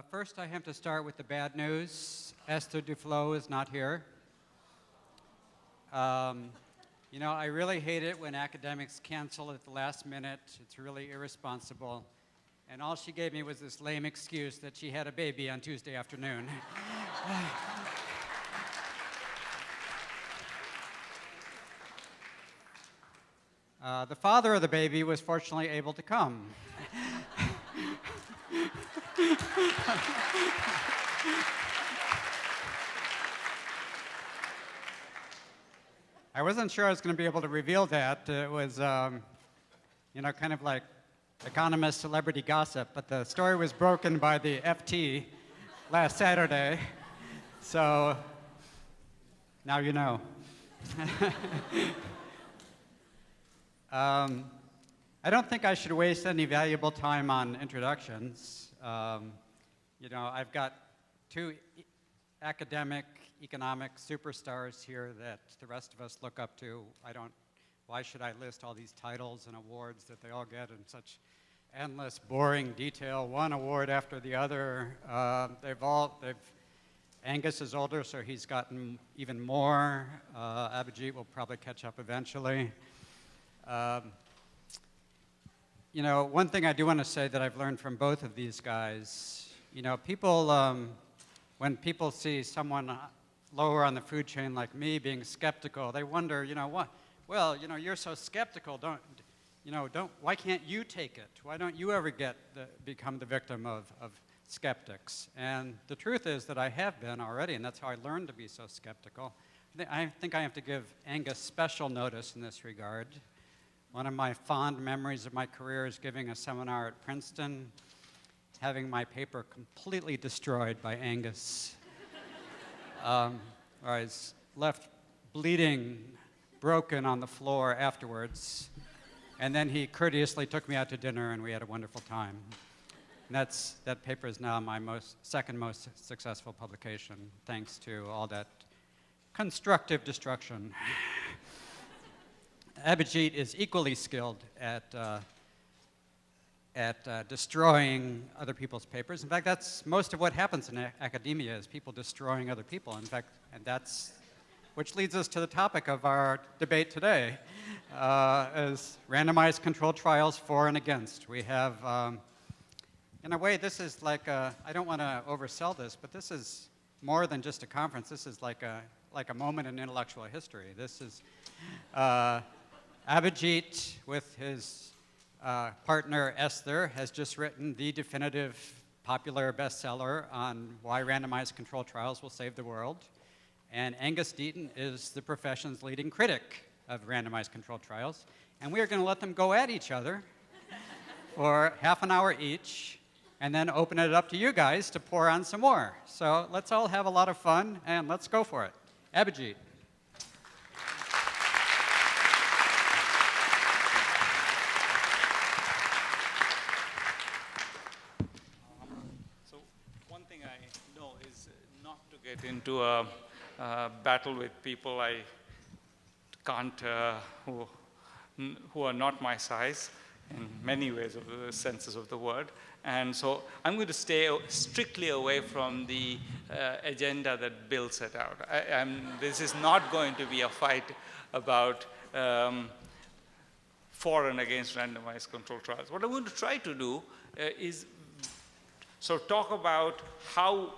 First, I have to start with the bad news. Esther Duflo is not here. You know, I really hate it when academics cancel at the last minute. It's really irresponsible. And all she gave me was this lame excuse that she had a baby on Tuesday afternoon. The father of the baby was fortunately able to come. I wasn't sure I was going to be able to reveal that. It was, you know, kind of like economist celebrity gossip, but the story was broken by the FT last Saturday, so now you know. I don't think I should waste any valuable time on introductions. You know, I've got two academic, economic superstars here that the rest of us look up to. Why should I list all these titles and awards that they all get in such endless, boring detail, one award after the other? Angus is older, so he's gotten even more. Abhijit will probably catch up eventually. You know, one thing I do want to say that I've learned from both of these guys, you know, when people see someone lower on the food chain like me being skeptical, they wonder, you know, what? Well, you know, you're so skeptical, why can't you take it? Why don't you ever become the victim of skeptics? And the truth is that I have been already, and that's how I learned to be so skeptical. I think I have to give Angus special notice in this regard. One of my fond memories of my career is giving a seminar at Princeton, having my paper completely destroyed by Angus. I was left bleeding, broken on the floor afterwards. And then he courteously took me out to dinner, and we had a wonderful time. And that paper is now my second most successful publication, thanks to all that constructive destruction. Abhijit is equally skilled at destroying other people's papers. In fact, that's most of what happens in academia is people destroying other people. In fact, which leads us to the topic of our debate today, is randomized controlled trials for and against. We have, in a way, this is like I don't want to oversell this, but this is more than just a conference. This is like a moment in intellectual history. This is Abhijit, with his partner Esther, has just written the definitive popular bestseller on why randomized controlled trials will save the world. And Angus Deaton is the profession's leading critic of randomized controlled trials. And we are going to let them go at each other for half an hour each, and then open it up to you guys to pour on some more. So let's all have a lot of fun, and let's go for it. Abhijit. So one thing I know is not to get into a battle with people I can't, who are not my size in many ways of the senses of the word. And so I'm going to stay strictly away from the agenda that Bill set out. This is not going to be a fight about for and against randomized controlled trials. What I'm going to try to do is talk about how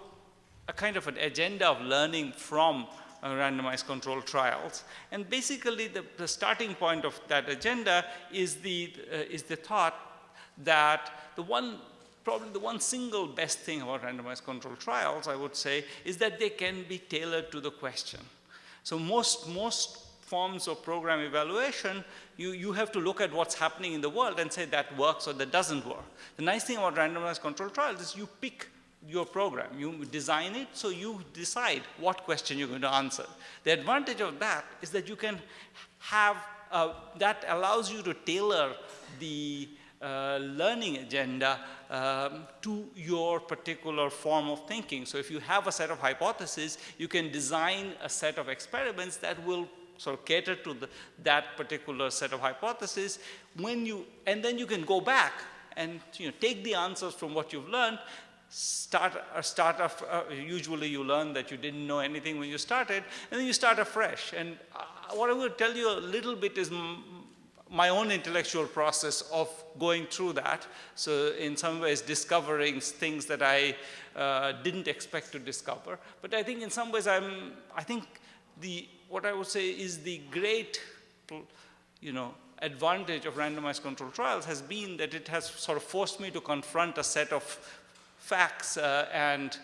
a kind of an agenda of learning from randomized controlled trials. And basically the starting point of that agenda is the thought that probably the one single best thing about randomized controlled trials, I would say, is that they can be tailored to the question. So most forms of program evaluation, you have to look at what's happening in the world and say that works or that doesn't work. The nice thing about randomized controlled trials is you pick your program. You design it, so you decide what question you're going to answer. The advantage of that is that you can have, that allows you to tailor the learning agenda to your particular form of thinking. So if you have a set of hypotheses, you can design a set of experiments that will sort of cater to that particular set of hypotheses. And then you can go back and take the answers from what you've learned, usually you learn that you didn't know anything when you started, and then you start afresh. And what I will tell you a little bit is my own intellectual process of going through that. So in some ways discovering things that I didn't expect to discover. But I think in some ways what I would say is the great, advantage of randomized controlled trials has been that it has sort of forced me to confront a set of facts and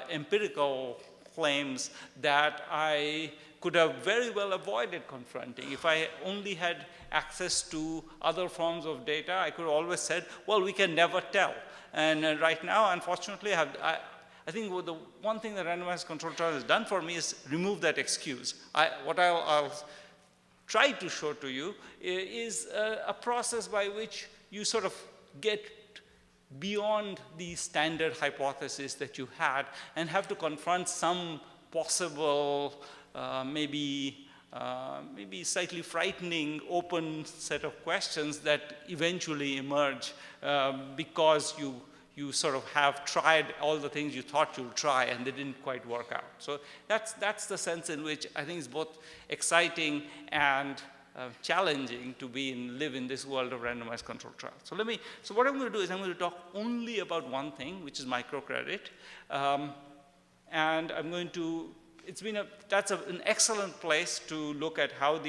empirical claims that I could have very well avoided confronting. If I only had access to other forms of data, I could have always said, well, we can never tell. And right now, unfortunately, I think the one thing that randomized controlled trial has done for me is remove that excuse. What I'll try to show to you is a process by which you sort of get beyond the standard hypothesis that you had and have to confront some possible, maybe slightly frightening open set of questions that eventually emerge because you sort of have tried all the things you thought you'd try and they didn't quite work out. So that's the sense in which I think it's both exciting and challenging to live in this world of randomized controlled trials. So what I'm going to do is I'm going to talk only about one thing, which is microcredit. And I'm going to, that's an excellent place to look at how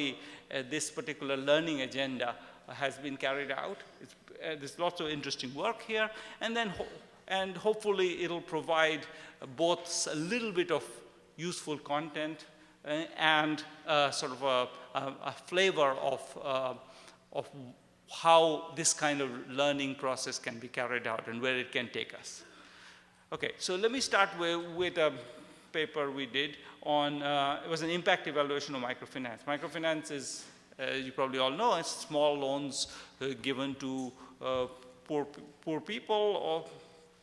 this particular learning agenda has been carried out. There's lots of interesting work here, and hopefully it'll provide both a little bit of useful content and sort of a flavor of how this kind of learning process can be carried out and where it can take us. Okay, so let me start with a paper we did on, it was an impact evaluation of microfinance. Microfinance is, you probably all know, it's small loans given to poor people. Or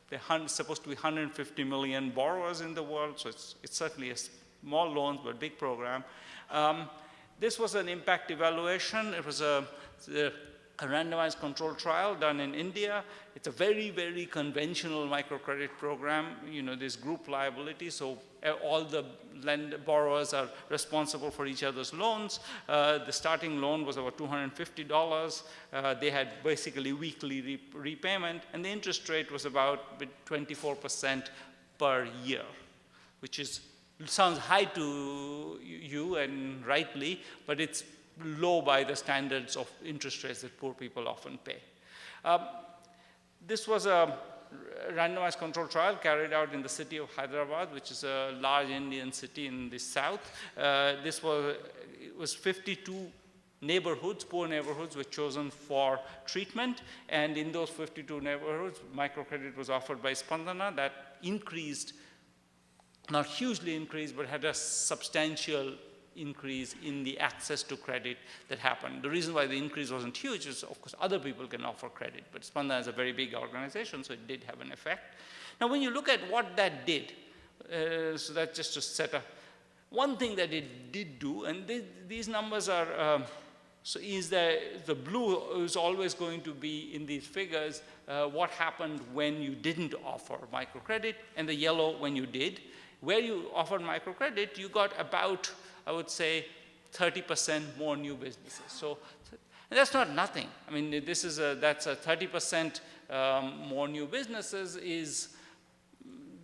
there are supposed to be 150 million borrowers in the world, so it's certainly a small loans but big program. This was an impact evaluation. It was a randomized controlled trial done in India. It's a very, very conventional microcredit program. There's group liability, so all the borrowers are responsible for each other's loans. The starting loan was about $250. They had basically weekly repayment, and the interest rate was about 24% per year, which sounds high to you, and rightly, but it's low by the standards of interest rates that poor people often pay. This was a randomized controlled trial carried out in the city of Hyderabad, which is a large Indian city in the south. It was 52 neighborhoods, poor neighborhoods, were chosen for treatment, and in those 52 neighborhoods, microcredit was offered by Spandana. That increased, not hugely increased, but had a substantial increase in the access to credit that happened. The reason why the increase wasn't huge is, of course, other people can offer credit, but Spandana is a very big organization, so it did have an effect. Now, when you look at what that did, so that's just to set up, one thing that it did do, and these numbers are, so is that the blue is always going to be in these figures, what happened when you didn't offer microcredit, and the yellow when you did. Where you offered microcredit, you got about, I would say, 30% more new businesses. So and that's not nothing. I mean, that's a 30% more new businesses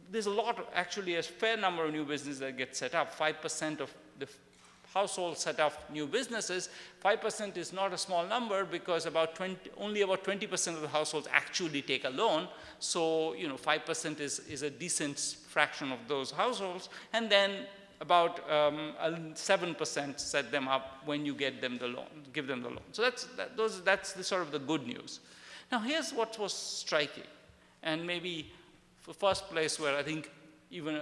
there's a lot, actually a fair number of new businesses that get set up. 5% of the households set up new businesses. 5% is not a small number because only about 20% of the households actually take a loan. So, 5% is a decent fraction of those households. And then about 7% set them up when you give them the loan. So that's the sort of the good news. Now, here's what was striking. And maybe the first place where I think even,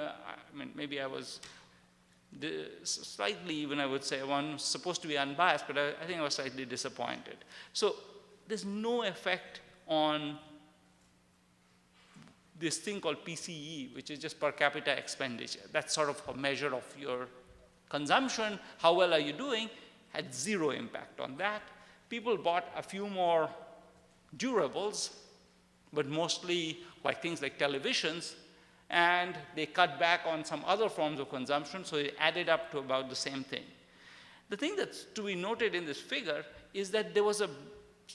maybe I was slightly, even I would say, one supposed to be unbiased, but I think I was slightly disappointed. So there's no effect on this thing called PCE, which is just per capita expenditure. That's sort of a measure of your consumption. How well are you doing? Had zero impact on that. People bought a few more durables, but mostly like things like televisions, and they cut back on some other forms of consumption, so it added up to about the same thing. The thing that's to be noted in this figure is that there was a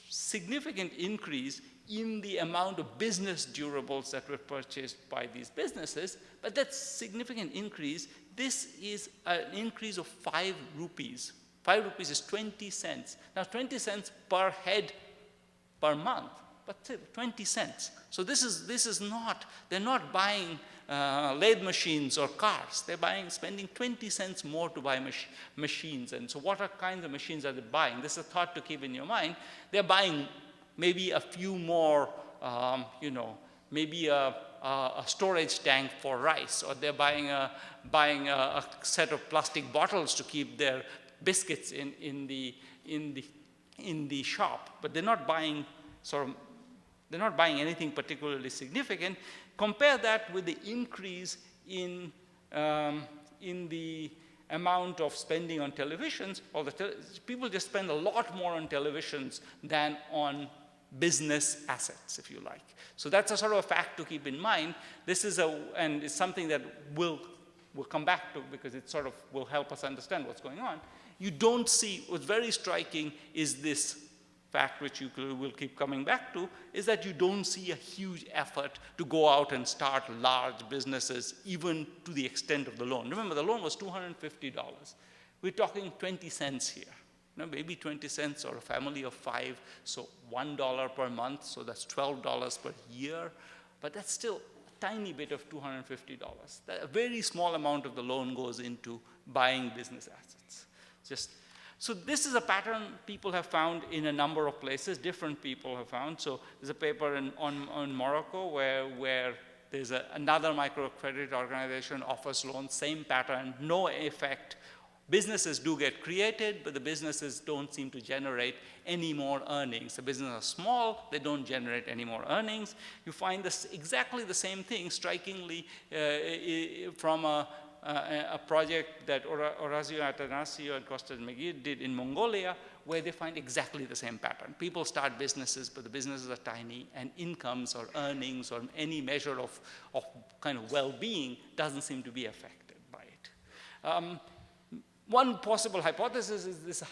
significant increase in the amount of business durables that were purchased by these businesses, but that significant increase, this is an increase of 5 rupees. 5 rupees is 20 cents. Now 20 cents per head per month, but still 20 cents. So this is not, they're not buying lathe machines or cars. They're spending 20 cents more to buy machines. And so what kinds of machines are they buying? This is a thought to keep in your mind. They're buying maybe a few more, maybe a storage tank for rice, or they're buying a set of plastic bottles to keep their biscuits in the shop. But they're not buying they're not buying anything particularly significant. Compare that with the increase in the amount of spending on televisions. People just spend a lot more on televisions than on business assets, if you like. So that's a sort of a fact to keep in mind. This is and it's something that we'll come back to because it sort of will help us understand what's going on. You don't see, what's very striking is this fact, which you will keep coming back to, is that you don't see a huge effort to go out and start large businesses, even to the extent of the loan. Remember, the loan was $250. We're talking 20 cents here. Maybe 20 cents or a family of 5, so $1 per month, so that's $12 per year. But that's still a tiny bit of $250. A very small amount of the loan goes into buying business assets. So this is a pattern people have found in a number of places, different people have found. So there's a paper on Morocco where there's another microcredit organization offers loans, same pattern, no effect. Businesses do get created, but the businesses don't seem to generate any more earnings. The businesses are small, they don't generate any more earnings. You find exactly the same thing, strikingly, from a project that Orazio Atanasio and Costas Megid did in Mongolia, where they find exactly the same pattern. People start businesses, but the businesses are tiny, and incomes or earnings or any measure of kind of well-being doesn't seem to be affected by it. One possible hypothesis is this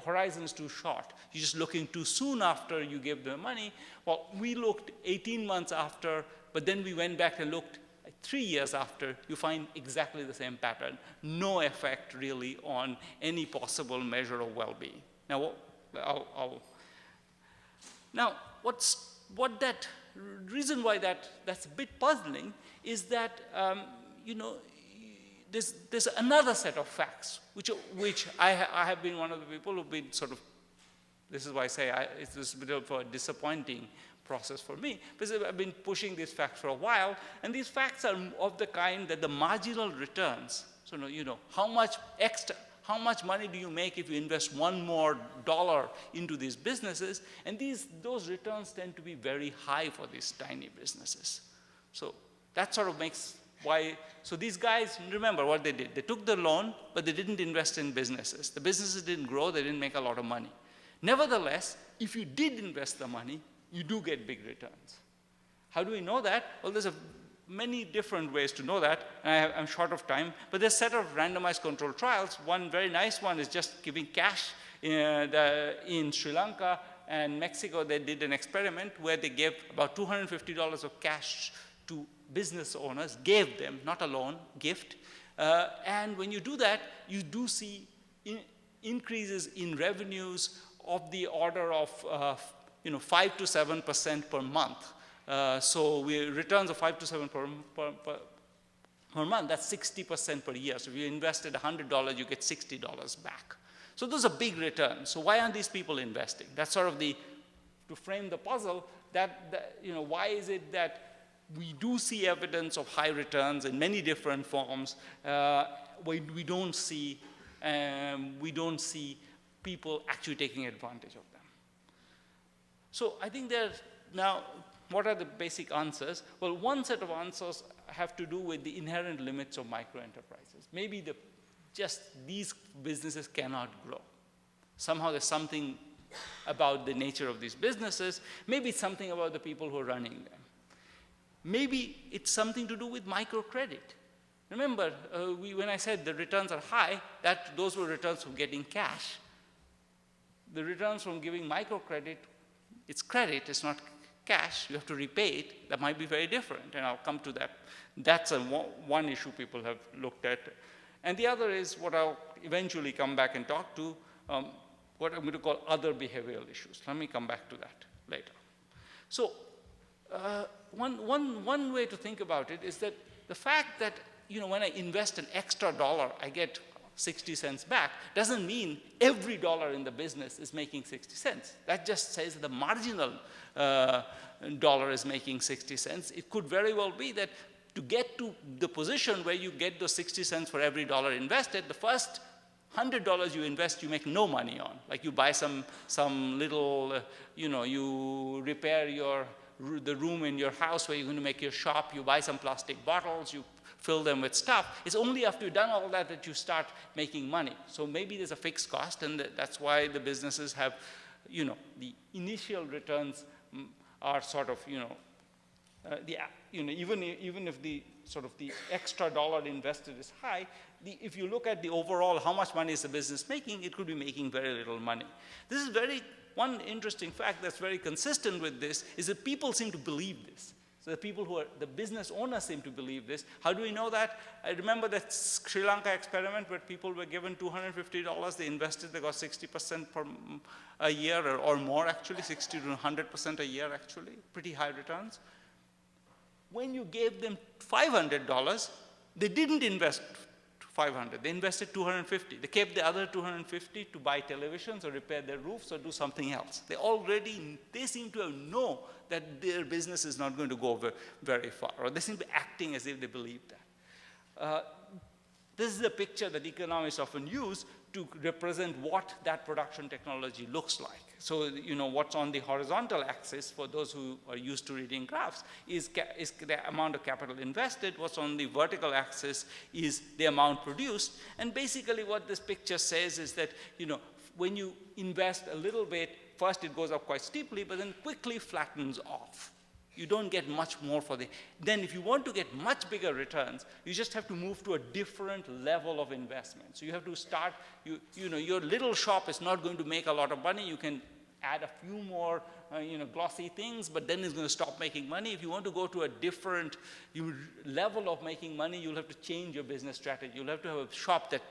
horizon is too short. You're just looking too soon after you give them money. Well, we looked 18 months after, but then we went back and looked 3 years after. You find exactly the same pattern. No effect really on any possible measure of well-being. Now, reason why that's a bit puzzling is that there's another set of facts, which I have been one of the people who've been sort of, this is why I say it's a bit of a disappointing process for me, because I've been pushing these facts for a while, and these facts are of the kind that the marginal returns, so how much money do you make if you invest $1 more into these businesses, and those returns tend to be very high for these tiny businesses. So that sort of makes so these guys, remember what they did. They took the loan, but they didn't invest in businesses. The businesses didn't grow, they didn't make a lot of money. Nevertheless, if you did invest the money, you do get big returns. How do we know that? Well, there's many different ways to know that, and I'm short of time, but there's a set of randomized controlled trials. One very nice one is just giving cash. In Sri Lanka and Mexico, they did an experiment where they gave about $250 of cash to business owners, gave them, not a loan, gift. And when you do that, you do see increases in revenues of the order of 5 to 7% per month. So returns of 5 to 7% per month, that's 60% per year. So if you invested $100, you get $60 back. So those are big returns. So why aren't these people investing? That's sort of to frame the puzzle, why is it that we do see evidence of high returns in many different forms. We don't see people actually taking advantage of them. So I think now, what are the basic answers? Well, one set of answers have to do with the inherent limits of micro enterprises. Maybe just these businesses cannot grow. Somehow there's something about the nature of these businesses. Maybe it's something about the people who are running them. Maybe it's something to do with microcredit. Remember, when I said the returns are high, those were returns from getting cash. The returns from giving microcredit, it's credit, it's not cash. You have to repay it. That might be very different, and I'll come to that. That's one issue people have looked at. And the other is what I'll eventually come back and talk to, what I'm going to call other behavioral issues. Let me come back to that later. So one way to think about it is that the fact that when I invest an extra dollar, I get 60 cents back, doesn't mean every dollar in the business is making 60 cents. That just says the marginal dollar is making 60 cents. It could very well be that to get to the position where you get those 60 cents for every dollar invested, the first $100 you invest, you make no money on. Like you buy some little, you repair the room in your house where you're going to make your shop, you buy some plastic bottles, you fill them with stuff. It's only after you've done all that that you start making money. So maybe there's a fixed cost, and that's why the businesses have, the initial returns are sort of, even if the sort of the extra dollar invested is high, if you look at the overall, how much money is the business making, it could be making very little money. This is one interesting fact that's very consistent with this is that people seem to believe this. So the business owners seem to believe this. How do we know that? I remember that Sri Lanka experiment where people were given $250, they invested, they got 60% per a year or more actually, 60 to 100% a year actually, pretty high returns. When you gave them $500, they didn't invest $500, they invested $250. They kept the other $250 to buy televisions or repair their roofs or do something else. They seem to know that their business is not going to go very far, or they seem to be acting as if they believe that. This is a picture that economists often use to represent what that production technology looks like. So, what's on the horizontal axis, for those who are used to reading graphs, is the amount of capital invested. What's on the vertical axis is the amount produced. And basically what this picture says is that, when you invest a little bit, first it goes up quite steeply, but then quickly flattens off. You don't get much more then if you want to get much bigger returns, you just have to move to a different level of investment. So you have to start, your little shop is not going to make a lot of money. You can add a few more, glossy things, but then it's going to stop making money. If you want to go to a different level of making money, you'll have to change your business strategy. You'll have to have a shop that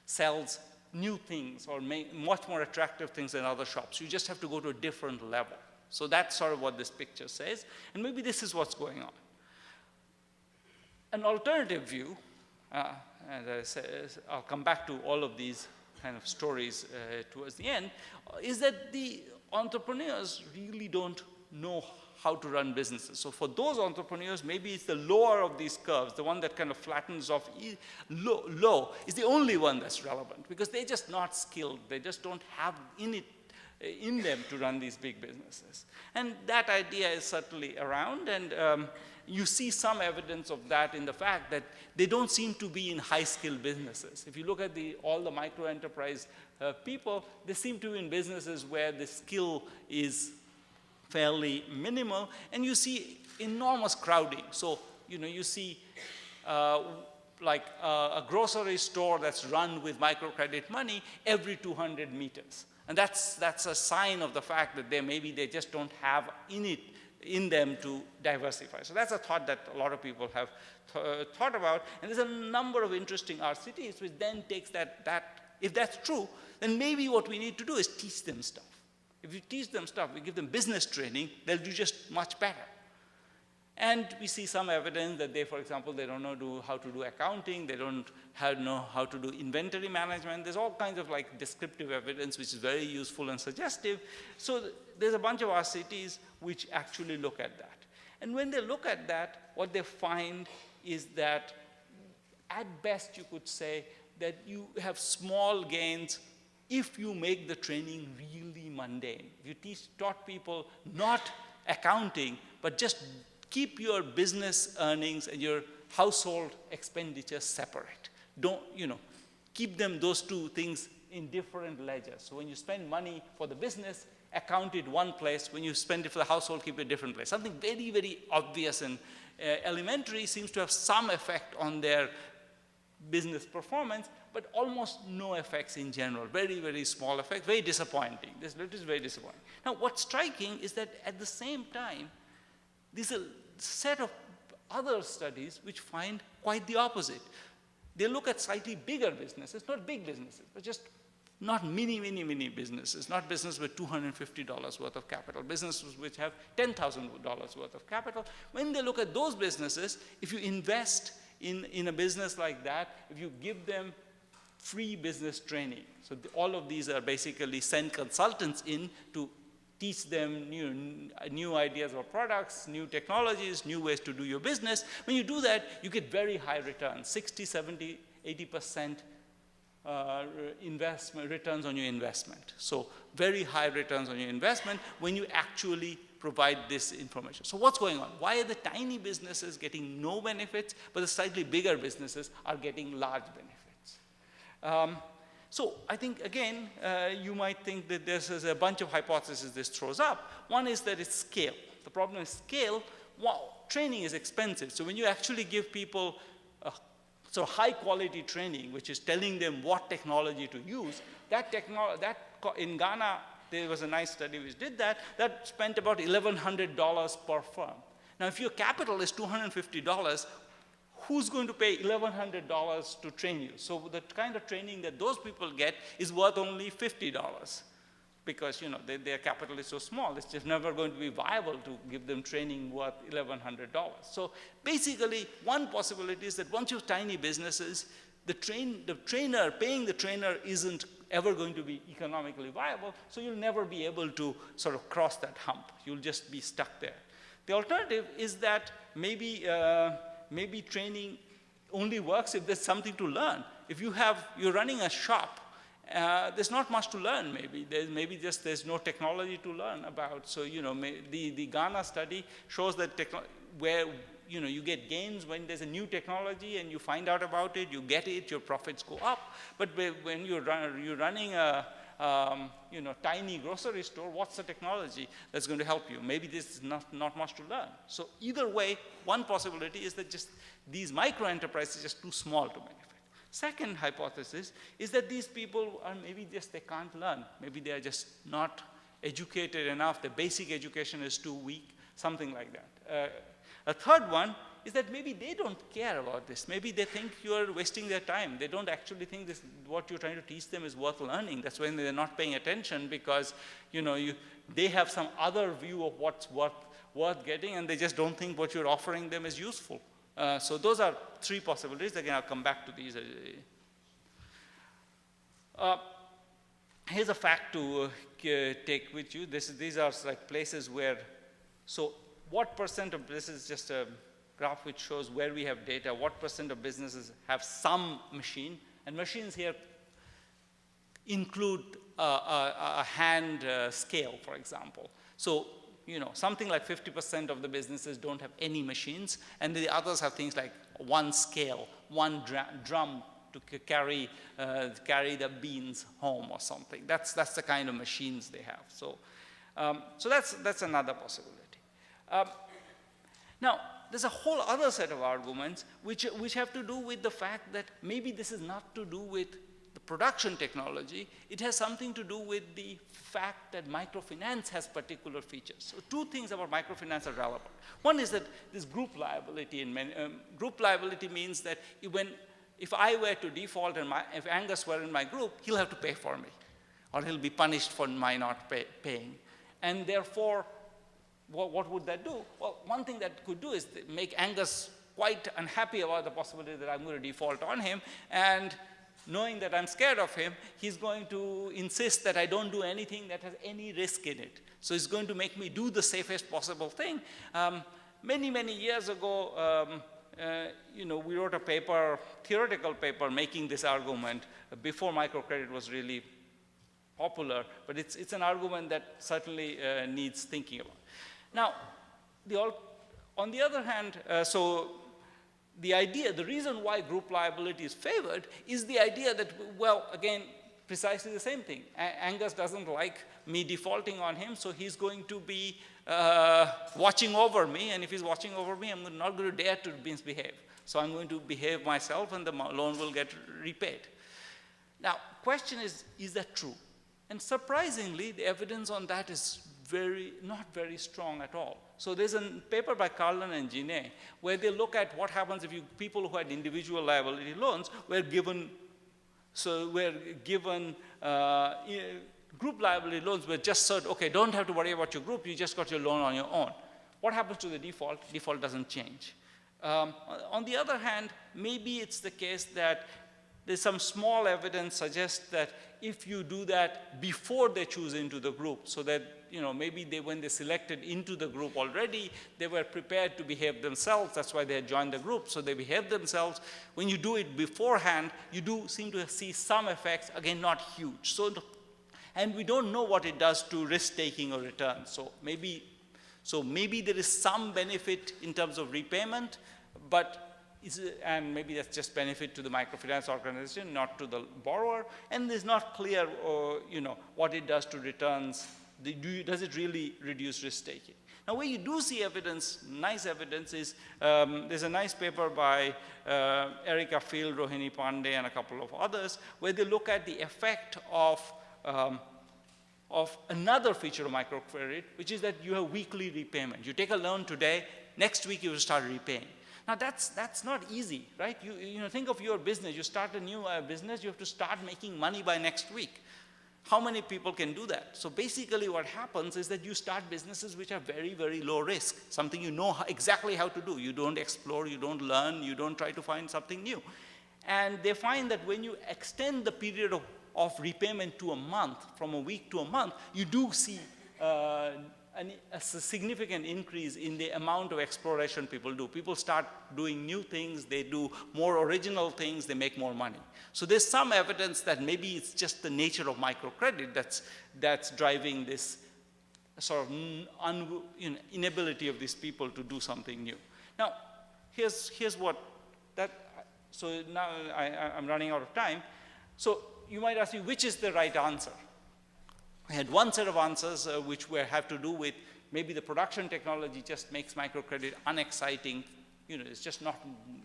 sells new things or much more attractive things than other shops. You just have to go to a different level. So that's sort of what this picture says, and maybe this is what's going on. An alternative view, as I said, I'll come back to all of these kind of stories towards the end, is that the entrepreneurs really don't know how to run businesses. So for those entrepreneurs, maybe it's the lower of these curves, the one that kind of flattens off low, is the only one that's relevant, because they're just not skilled. They just don't have in them to run these big businesses. And that idea is certainly around, and you see some evidence of that in the fact that they don't seem to be in high-skilled businesses. If you look at all the micro-enterprise people, they seem to be in businesses where the skill is fairly minimal, and you see enormous crowding. So, you see like a grocery store that's run with microcredit money every 200 meters. And that's a sign of the fact that they just don't have in them to diversify. So that's a thought that a lot of people have thought about. And there's a number of interesting RCTs which then takes that, if that's true, then maybe what we need to do is teach them stuff. If you teach them stuff, we give them business training, they'll do just much better. And we see some evidence that for example, they don't know how to do accounting, they don't know how to do inventory management. There's all kinds of like descriptive evidence which is very useful and suggestive. So there's a bunch of RCTs which actually look at that. And when they look at that, what they find is that at best you could say that you have small gains if you make the training really mundane. If you taught people not accounting, but just keep your business earnings and your household expenditure separate. Don't, keep those two things in different ledgers. So when you spend money for the business, account it one place. When you spend it for the household, keep it a different place. Something very, very obvious and elementary seems to have some effect on their business performance, but almost no effects in general. Very, very small effect, very disappointing. This is very disappointing. Now, what's striking is that at the same time, there's a set of other studies which find quite the opposite. They look at slightly bigger businesses, not big businesses, but just not mini businesses, not businesses with $250 worth of capital, businesses which have $10,000 worth of capital. When they look at those businesses, if you invest in a business like that, if you give them free business training, so all of these are basically send consultants in to teach them new ideas or products, new technologies, new ways to do your business. When you do that, you get very high returns, 60, 70, 80% investment returns on your investment. So very high returns on your investment when you actually provide this information. So what's going on? Why are the tiny businesses getting no benefits, but the slightly bigger businesses are getting large benefits? So I think, again, you might think that there's a bunch of hypotheses this throws up. One is that it's scale. The problem is scale. Well, training is expensive. So when you actually give people so high-quality training, which is telling them what technology to use, in Ghana, there was a nice study which did that spent about $1,100 per firm. Now, if your capital is $250, who's going to pay $1,100 to train you? So the kind of training that those people get is worth only $50 because their capital is so small. It's just never going to be viable to give them training worth $1,100. So basically, one possibility is that once you have tiny businesses, paying the trainer isn't ever going to be economically viable, so you'll never be able to sort of cross that hump. You'll just be stuck there. The alternative is that maybe training only works if there's something to learn. If you're running a shop, there's not much to learn. There's no technology to learn about. So the Ghana study shows that where you get gains when there's a new technology and you find out about it, you get it, your profits go up. But when you're running a tiny grocery store, what's the technology that's going to help you? Maybe there's not much to learn. So either way, one possibility is that just these micro enterprises are just too small to benefit. Second hypothesis is that these people are they can't learn. Maybe they are just not educated enough. The basic education is too weak, something like that. A third one is that maybe they don't care about this. Maybe they think you're wasting their time. They don't actually think what you're trying to teach them is worth learning. That's when they're not paying attention because they have some other view of what's worth getting, and they just don't think what you're offering them is useful. So those are three possibilities. Again, I'll come back to these. Here's a fact to take with you. These are like places where, so what percent of, this is just a graph which shows where we have data, what percent of businesses have some machine, and machines here include a hand scale, for example. So, something like 50% of the businesses don't have any machines, and the others have things like one scale, one drum to carry the beans home or something. That's the kind of machines they have. So that's another possibility. Now, there's a whole other set of arguments which have to do with the fact that maybe this is not to do with the production technology. It has something to do with the fact that microfinance has particular features. So two things about microfinance are relevant. One is that this group liability. Group liability means that if I were to default and if Angus were in my group, he'll have to pay for me, or he'll be punished for my not paying. And therefore, what would that do? Well, one thing that could do is make Angus quite unhappy about the possibility that I'm going to default on him, and knowing that I'm scared of him, he's going to insist that I don't do anything that has any risk in it. So he's going to make me do the safest possible thing. Many years ago, we wrote a paper, theoretical paper, making this argument before microcredit was really popular, but it's an argument that certainly needs thinking about. Now, on the other hand, the reason why group liability is favored is the idea that, well, again, precisely the same thing. Angus doesn't like me defaulting on him, so he's going to be watching over me, and if he's watching over me, I'm not going to dare to misbehave. So I'm going to behave myself, and the loan will get repaid. Now, question is that true? And surprisingly, the evidence on that is not very strong at all. So there's a paper by Carlin and Ginet where they look at what happens if people who had individual liability loans were given group liability loans were just said, okay, don't have to worry about your group, you just got your loan on your own. What happens to the default? Default doesn't change. On the other hand, maybe it's the case that there's some small evidence suggests that if you do that before they choose into the group, so that maybe when they selected into the group already, they were prepared to behave themselves. That's why they had joined the group. So they behaved themselves. When you do it beforehand, you do seem to see some effects. Again, not huge. And we don't know what it does to risk-taking or returns. So maybe there is some benefit in terms of repayment, and maybe that's just benefit to the microfinance organization, not to the borrower. And it's not clear, what it does to returns. Does it really reduce risk-taking? Now, where you do see evidence, nice evidence, is there's a nice paper by Erica Field, Rohini Pandey, and a couple of others, where they look at the effect of another feature of microcredit, which is that you have weekly repayment. You take a loan today, next week you will start repaying. Now that's not easy, right? You think of your business. You start a new business, you have to start making money by next week. How many people can do that? So basically what happens is that you start businesses which are very, very low risk, something you know exactly how to do. You don't explore, you don't learn, you don't try to find something new. And they find that when you extend the period of repayment to a month, from a week to a month, you do see a significant increase in the amount of exploration people do. People start doing new things, they do more original things, they make more money. So there's some evidence that maybe it's just the nature of microcredit that's driving this sort of inability of these people to do something new. Now, here's what so now I'm running out of time. So you might ask me, which is the right answer? I had one set of answers which have to do with maybe the production technology just makes microcredit unexciting. It's just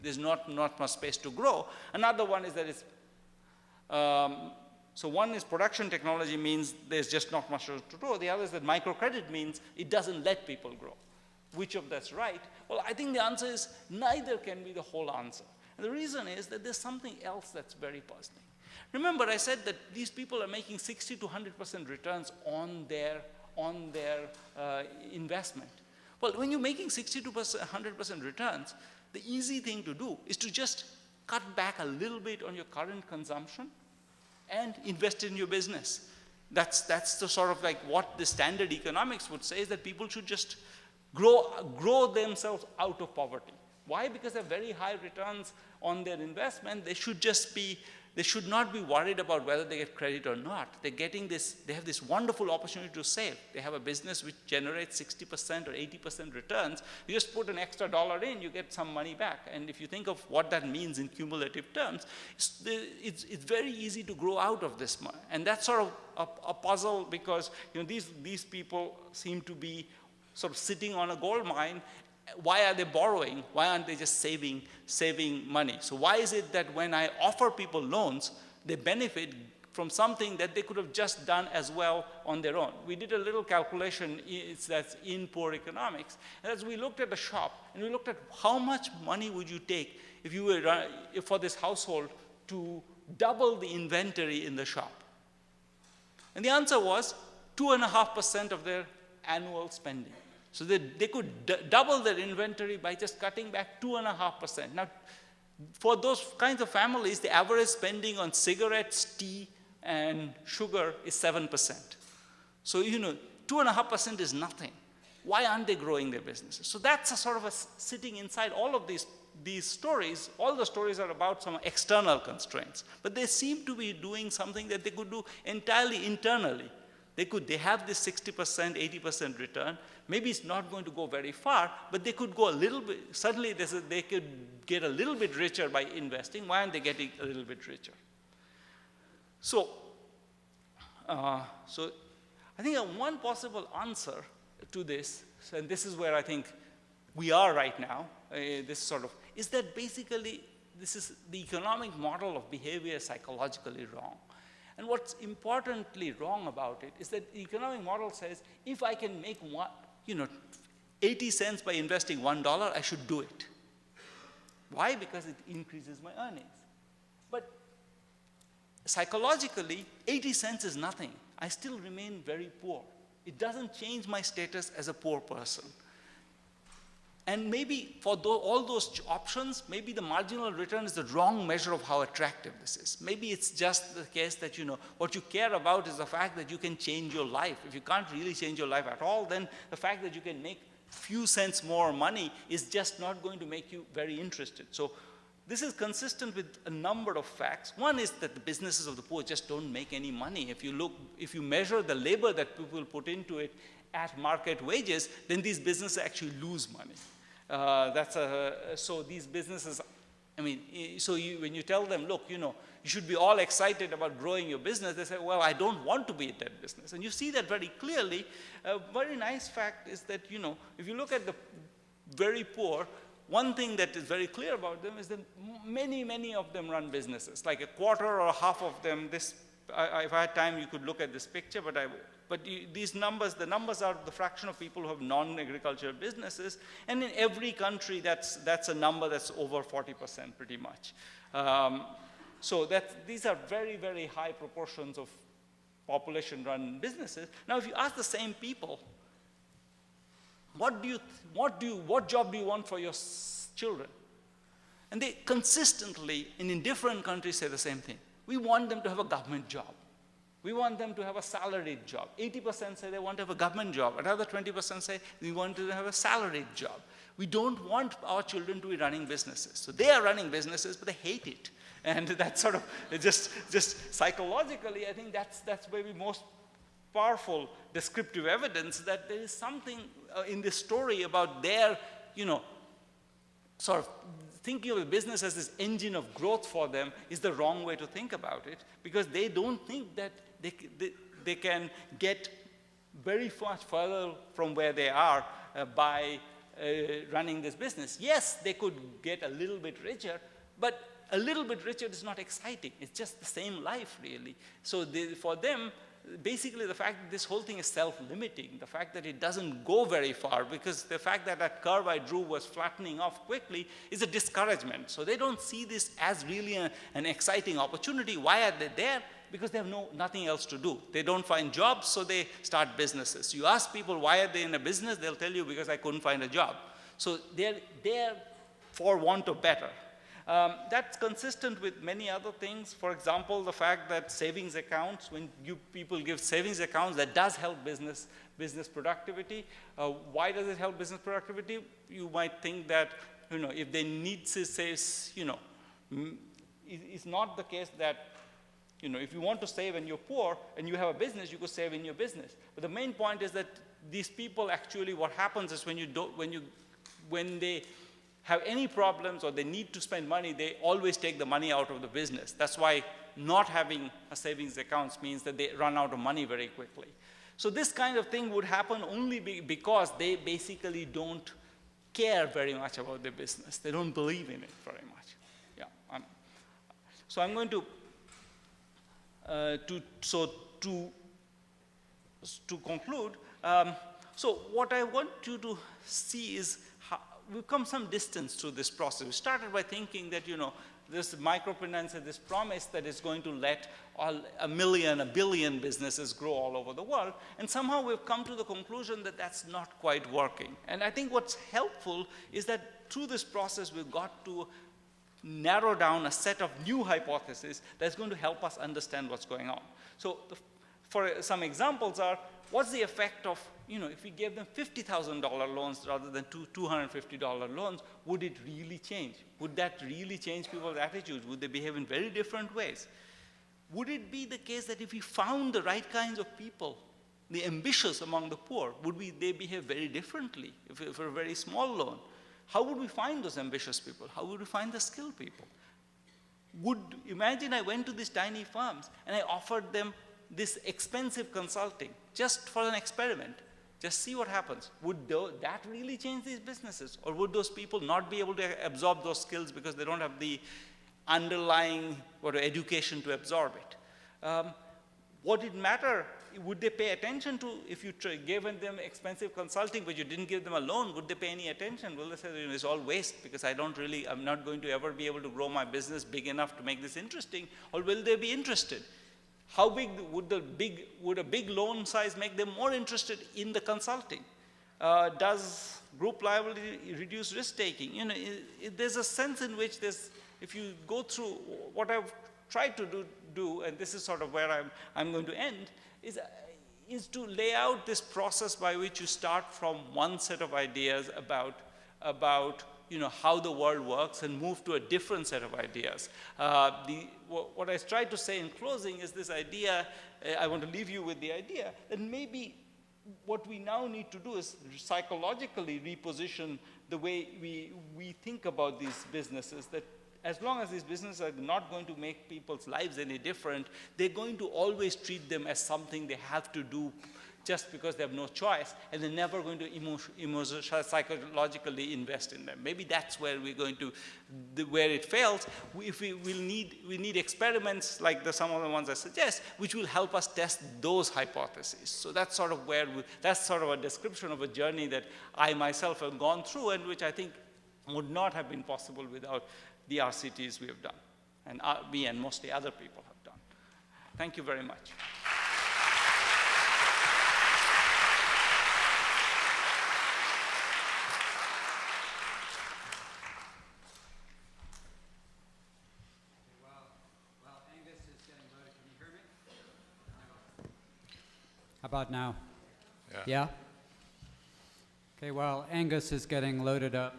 there's not much space to grow. Another one is that it's, so one is production technology means there's just not much to grow. The other is that microcredit means it doesn't let people grow. Which of that's right? Well, I think the answer is neither can be the whole answer. And the reason is that there's something else that's very puzzling. Remember, I said that these people are making 60 to 100% returns on their investment. Well, when you're making 60 to 100% returns, the easy thing to do is to just cut back a little bit on your current consumption and invest in your business. That's the sort of like what the standard economics would say, is that people should just grow themselves out of poverty. Why? Because they have very high returns on their investment. They should not be worried about whether they get credit or not. They have this wonderful opportunity to save. They have a business which generates 60% or 80% returns. You just put an extra dollar in, you get some money back. And if you think of what that means in cumulative terms, it's very easy to grow out of this money. And that's sort of a puzzle, because these people seem to be sort of sitting on a gold mine. Why are they borrowing? Why aren't they just saving money? So why is it that when I offer people loans, they benefit from something that they could have just done as well on their own? We did a little calculation that's in Poor Economics. And as we looked at the shop, and we looked at how much money would you take if you were for this household to double the inventory in the shop? And the answer was 2.5% of their annual spending. So they could double their inventory by just cutting back 2.5%. Now, for those kinds of families, the average spending on cigarettes, tea, and sugar is 7%. So, 2.5% is nothing. Why aren't they growing their businesses? So that's a sort of sitting inside all of these stories. All the stories are about some external constraints, but they seem to be doing something that they could do entirely internally. They have this 60%, 80% return. Maybe it's not going to go very far, but they could go a little bit. Suddenly, they could get a little bit richer by investing. Why aren't they getting a little bit richer? So So I think one possible answer to this, and this is where I think we are right now, is that basically this is the economic model of behavior is psychologically wrong. And what's importantly wrong about it is that the economic model says, if I can make 80 cents by investing $1, I should do it. Why? Because it increases my earnings. But psychologically, 80 cents is nothing. I still remain very poor. It doesn't change my status as a poor person. And maybe for all those options, maybe the marginal return is the wrong measure of how attractive this is. Maybe it's just the case that, what you care about is the fact that you can change your life. If you can't really change your life at all, then the fact that you can make few cents more money is just not going to make you very interested. So this is consistent with a number of facts. One is that the businesses of the poor just don't make any money. If you measure the labor that people put into it at market wages, then these businesses actually lose money. So these businesses, when you tell them, look, you should be all excited about growing your business, they say, well, I don't want to be in that business. And you see that very clearly. A very nice fact is that, if you look at the very poor, one thing that is very clear about them is that many of them run businesses. Like a quarter or half of them, if I had time, you could look at this picture, these numbers, the numbers are the fraction of people who have non-agricultural businesses, and in every country, that's a number that's over 40% pretty much. So these are very, very high proportions of population-run businesses. Now, if you ask the same people, what job do you want for your children? And they consistently, and in different countries, say the same thing. We want them to have a government job. We want them to have a salaried job. 80% say they want to have a government job. Another 20% say we want to have a salaried job. We don't want our children to be running businesses. So they are running businesses, but they hate it. And that's sort of just psychologically, I think that's maybe most powerful descriptive evidence that there is something in this story about their, sort of thinking of a business as this engine of growth for them is the wrong way to think about it, because they don't think that they can get very much further from where they are by running this business. Yes, they could get a little bit richer, but a little bit richer is not exciting. It's just the same life, really. So for them, basically the fact that this whole thing is self-limiting, the fact that it doesn't go very far, because the fact that that curve I drew was flattening off quickly is a discouragement. So they don't see this as really an exciting opportunity. Why are they there? Because they have nothing else to do. They don't find jobs, so they start businesses. You ask people, why are they in a business? They'll tell you, because I couldn't find a job. So they're there for want of better. That's consistent with many other things. For example, the fact that savings accounts, when people give savings accounts, that does help business productivity. Why does it help business productivity? You might think that, if they need to save, it's not the case that, if you want to save and you're poor and you have a business, you could save in your business. But the main point is that these people actually, what happens is when they have any problems or they need to spend money, they always take the money out of the business. That's why not having a savings account means that they run out of money very quickly. So this kind of thing would happen only because they basically don't care very much about their business. They don't believe in it very much. Yeah. So I'm going to conclude. So what I want you to see is we've come some distance through this process. We started by thinking that, this microfinance has this promise that it's going to let a billion businesses grow all over the world. And somehow we've come to the conclusion that that's not quite working. And I think what's helpful is that through this process, we've got to narrow down a set of new hypotheses that's going to help us understand what's going on. So for some examples are, what's the effect of, if we gave them $50,000 loans rather than $250 loans, would it really change? Would that really change people's attitudes? Would they behave in very different ways? Would it be the case that if we found the right kinds of people, the ambitious among the poor, they behave very differently for a very small loan? How would we find those ambitious people? How would we find the skilled people? Imagine I went to these tiny farms and I offered them this expensive consulting just for an experiment. Just see what happens. Would that really change these businesses? Or would those people not be able to absorb those skills because they don't have the underlying education to absorb it? Would it matter? Would they pay attention to, if you gave them expensive consulting but you didn't give them a loan, would they pay any attention? Will they say, it's all waste because I'm not going to ever be able to grow my business big enough to make this interesting? Or will they be interested? How big would a big loan size make them more interested in the consulting? Does group liability reduce risk taking? There's a sense in which if you go through what I've tried to do, and this is sort of where I'm going to end, is to lay out this process by which you start from one set of ideas about how the world works and move to a different set of ideas. What I tried to say in closing is this idea, I want to leave you with the idea that maybe what we now need to do is psychologically reposition the way we think about these businesses, that as long as these businesses are not going to make people's lives any different, they're going to always treat them as something they have to do just because they have no choice, and they're never going to psychologically invest in them. Maybe that's where we're going to, where it fails. We need experiments like some of the ones I suggest, which will help us test those hypotheses. So that's sort of that's sort of a description of a journey that I myself have gone through, and which I think would not have been possible without the RCTs we have done, and me and mostly other people have done. Thank you very much. Angus is getting loaded. Can you hear me? How about now? Yeah? Okay, while Angus is getting loaded up,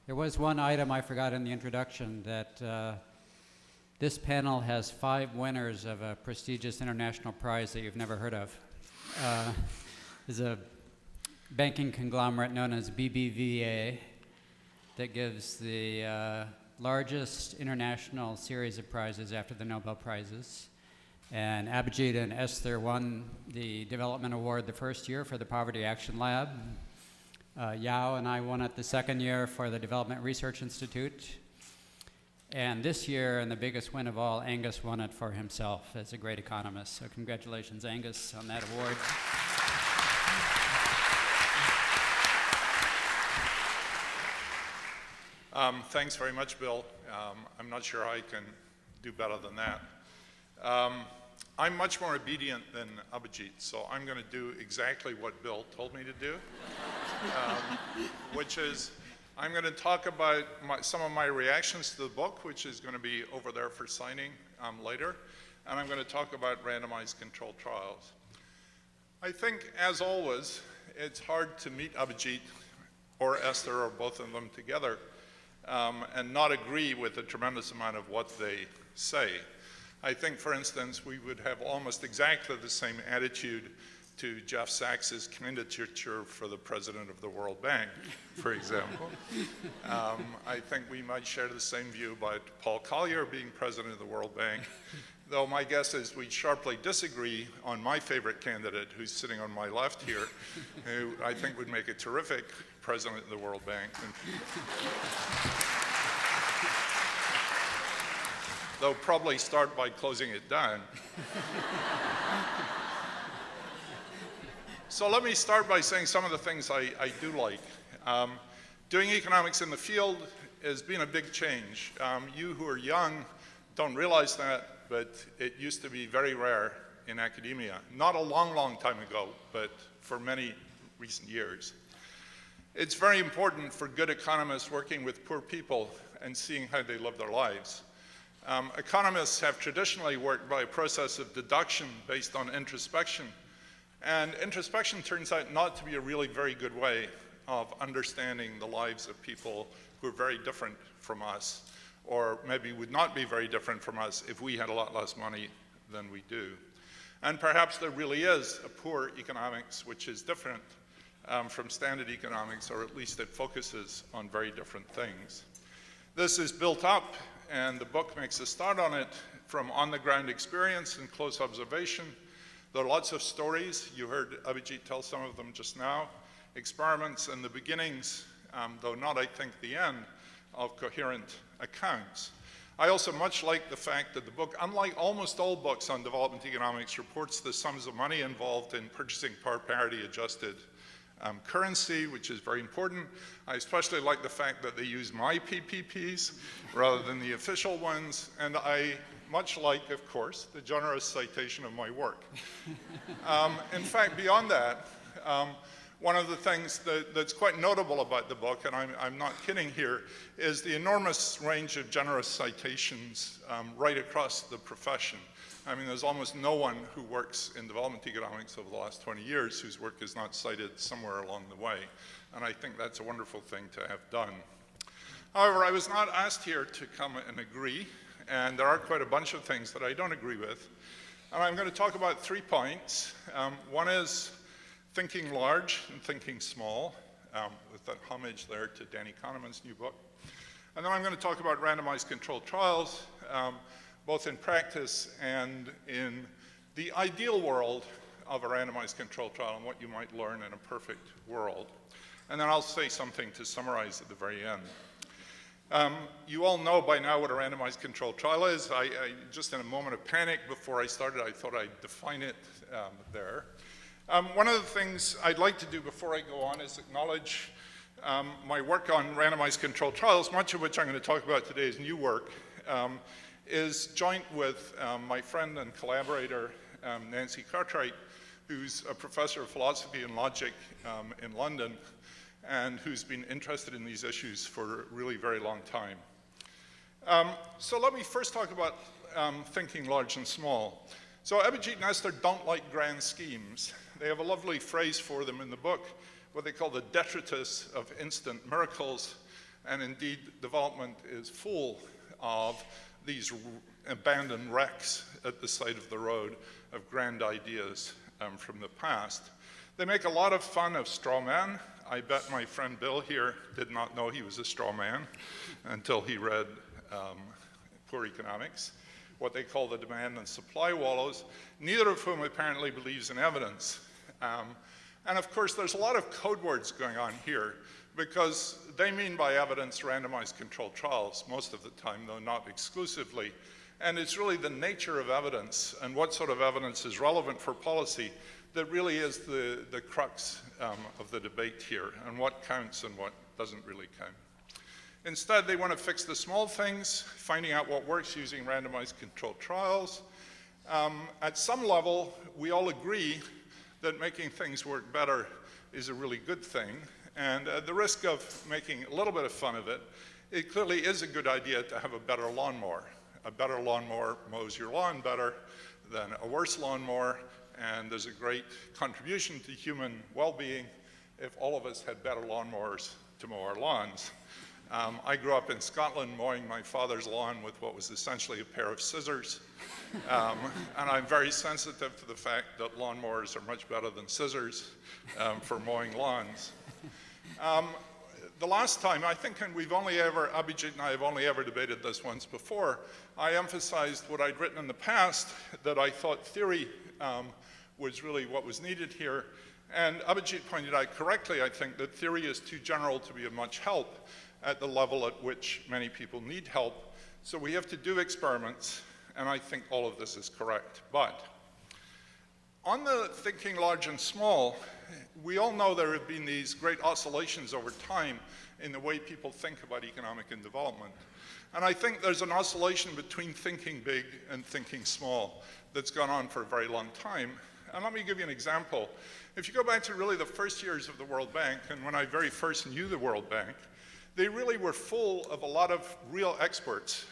there was one item I forgot in the introduction, that this panel has 5 winners of a prestigious international prize that you've never heard of. There's a banking conglomerate known as BBVA that gives the largest international series of prizes after the Nobel Prizes. And Abhijit and Esther won the Development Award the first year for the Poverty Action Lab. Yao and I won it the second year for the Development Research Institute. And this year, and the biggest win of all, Angus won it for himself as a great economist. So congratulations, Angus, on that award. Thanks very much, Bill. I'm not sure I can do better than that. I'm much more obedient than Abhijit, so I'm going to do exactly what Bill told me to do, which is I'm going to talk about some of my reactions to the book, which is going to be over there for signing later, and I'm going to talk about randomized controlled trials. I think, as always, it's hard to meet Abhijit or Esther or both of them together and not agree with a tremendous amount of what they say. I think, for instance, we would have almost exactly the same attitude to Jeff Sachs's candidature for the president of the World Bank, for example. I think we might share the same view about Paul Collier being president of the World Bank, though my guess is we sharply disagree on my favorite candidate, who's sitting on my left here, who I think would make a terrific president of the World Bank. Though probably start by closing it down. So let me start by saying some of the things I do like. Doing economics in the field has been a big change. You who are young don't realize that, but it used to be very rare in academia. Not a long, long time ago, but for many recent years. It's very important for good economists working with poor people and seeing how they live their lives. Economists have traditionally worked by a process of deduction based on introspection, and introspection turns out not to be a really very good way of understanding the lives of people who are very different from us, or maybe would not be very different from us if we had a lot less money than we do. And perhaps there really is a poor economics which is different from standard economics, or at least it focuses on very different things. This is built up, and the book makes a start on it from on-the-ground experience and close observation. There are lots of stories. You heard Abhijit tell some of them just now. Experiments and the beginnings, though not, I think, the end, of coherent accounts. I also much like the fact that the book, unlike almost all books on development economics, reports the sums of money involved in purchasing power parity adjusted currency, which is very important. I especially like the fact that they use my PPPs rather than the official ones, and I much like, of course, the generous citation of my work. In fact, beyond that, one of the things that's quite notable about the book, and I'm not kidding here, is the enormous range of generous citations right across the profession. I mean, there's almost no one who works in development economics over the last 20 years whose work is not cited somewhere along the way. And I think that's a wonderful thing to have done. However, I was not asked here to come and agree, and there are quite a bunch of things that I don't agree with. And I'm going to talk about 3 points. One is thinking large and thinking small, with that homage there to Danny Kahneman's new book. And then I'm going to talk about randomized controlled trials, both in practice and in the ideal world of a randomized controlled trial and what you might learn in a perfect world. And then I'll say something to summarize at the very end. You all know by now what a randomized controlled trial is. I just in a moment of panic before I started, I thought I'd define it there. One of the things I'd like to do before I go on is acknowledge my work on randomized controlled trials, much of which I'm going to talk about today is new work, is joint with my friend and collaborator, Nancy Cartwright, who's a professor of philosophy and logic in London, and who's been interested in these issues for a really very long time. So let me first talk about thinking large and small. So Abhijit and Esther don't like grand schemes. They have a lovely phrase for them in the book, what they call the detritus of instant miracles, and indeed development is full of these abandoned wrecks at the side of the road of grand ideas from the past. They make a lot of fun of straw men. I bet my friend Bill here did not know he was a straw man until he read Poor Economics, what they call the demand and supply wallows, neither of whom apparently believes in evidence. And of course, there's a lot of code words going on here because they mean by evidence randomized controlled trials most of the time, though not exclusively. And it's really the nature of evidence and what sort of evidence is relevant for policy that really is the crux of the debate here, and what counts and what doesn't really count. Instead, they want to fix the small things, finding out what works using randomized controlled trials. At some level, we all agree that making things work better is a really good thing. And at the risk of making a little bit of fun of it, it clearly is a good idea to have a better lawnmower. A better lawnmower mows your lawn better than a worse lawnmower, and there's a great contribution to human well-being if all of us had better lawnmowers to mow our lawns. I grew up in Scotland mowing my father's lawn with what was essentially a pair of scissors. And I'm very sensitive to the fact that lawnmowers are much better than scissors for mowing lawns. The last time, I think, and Abhijit and I have only ever debated this once before, I emphasized what I'd written in the past, that I thought theory was really what was needed here. And Abhijit pointed out correctly, I think, that theory is too general to be of much help at the level at which many people need help. So we have to do experiments, and I think all of this is correct. But on the thinking large and small, we all know there have been these great oscillations over time in the way people think about economic and development. And I think there's an oscillation between thinking big and thinking small that's gone on for a very long time. And let me give you an example. If you go back to really the first years of the World Bank, and when I very first knew the World Bank, they really were full of a lot of real experts,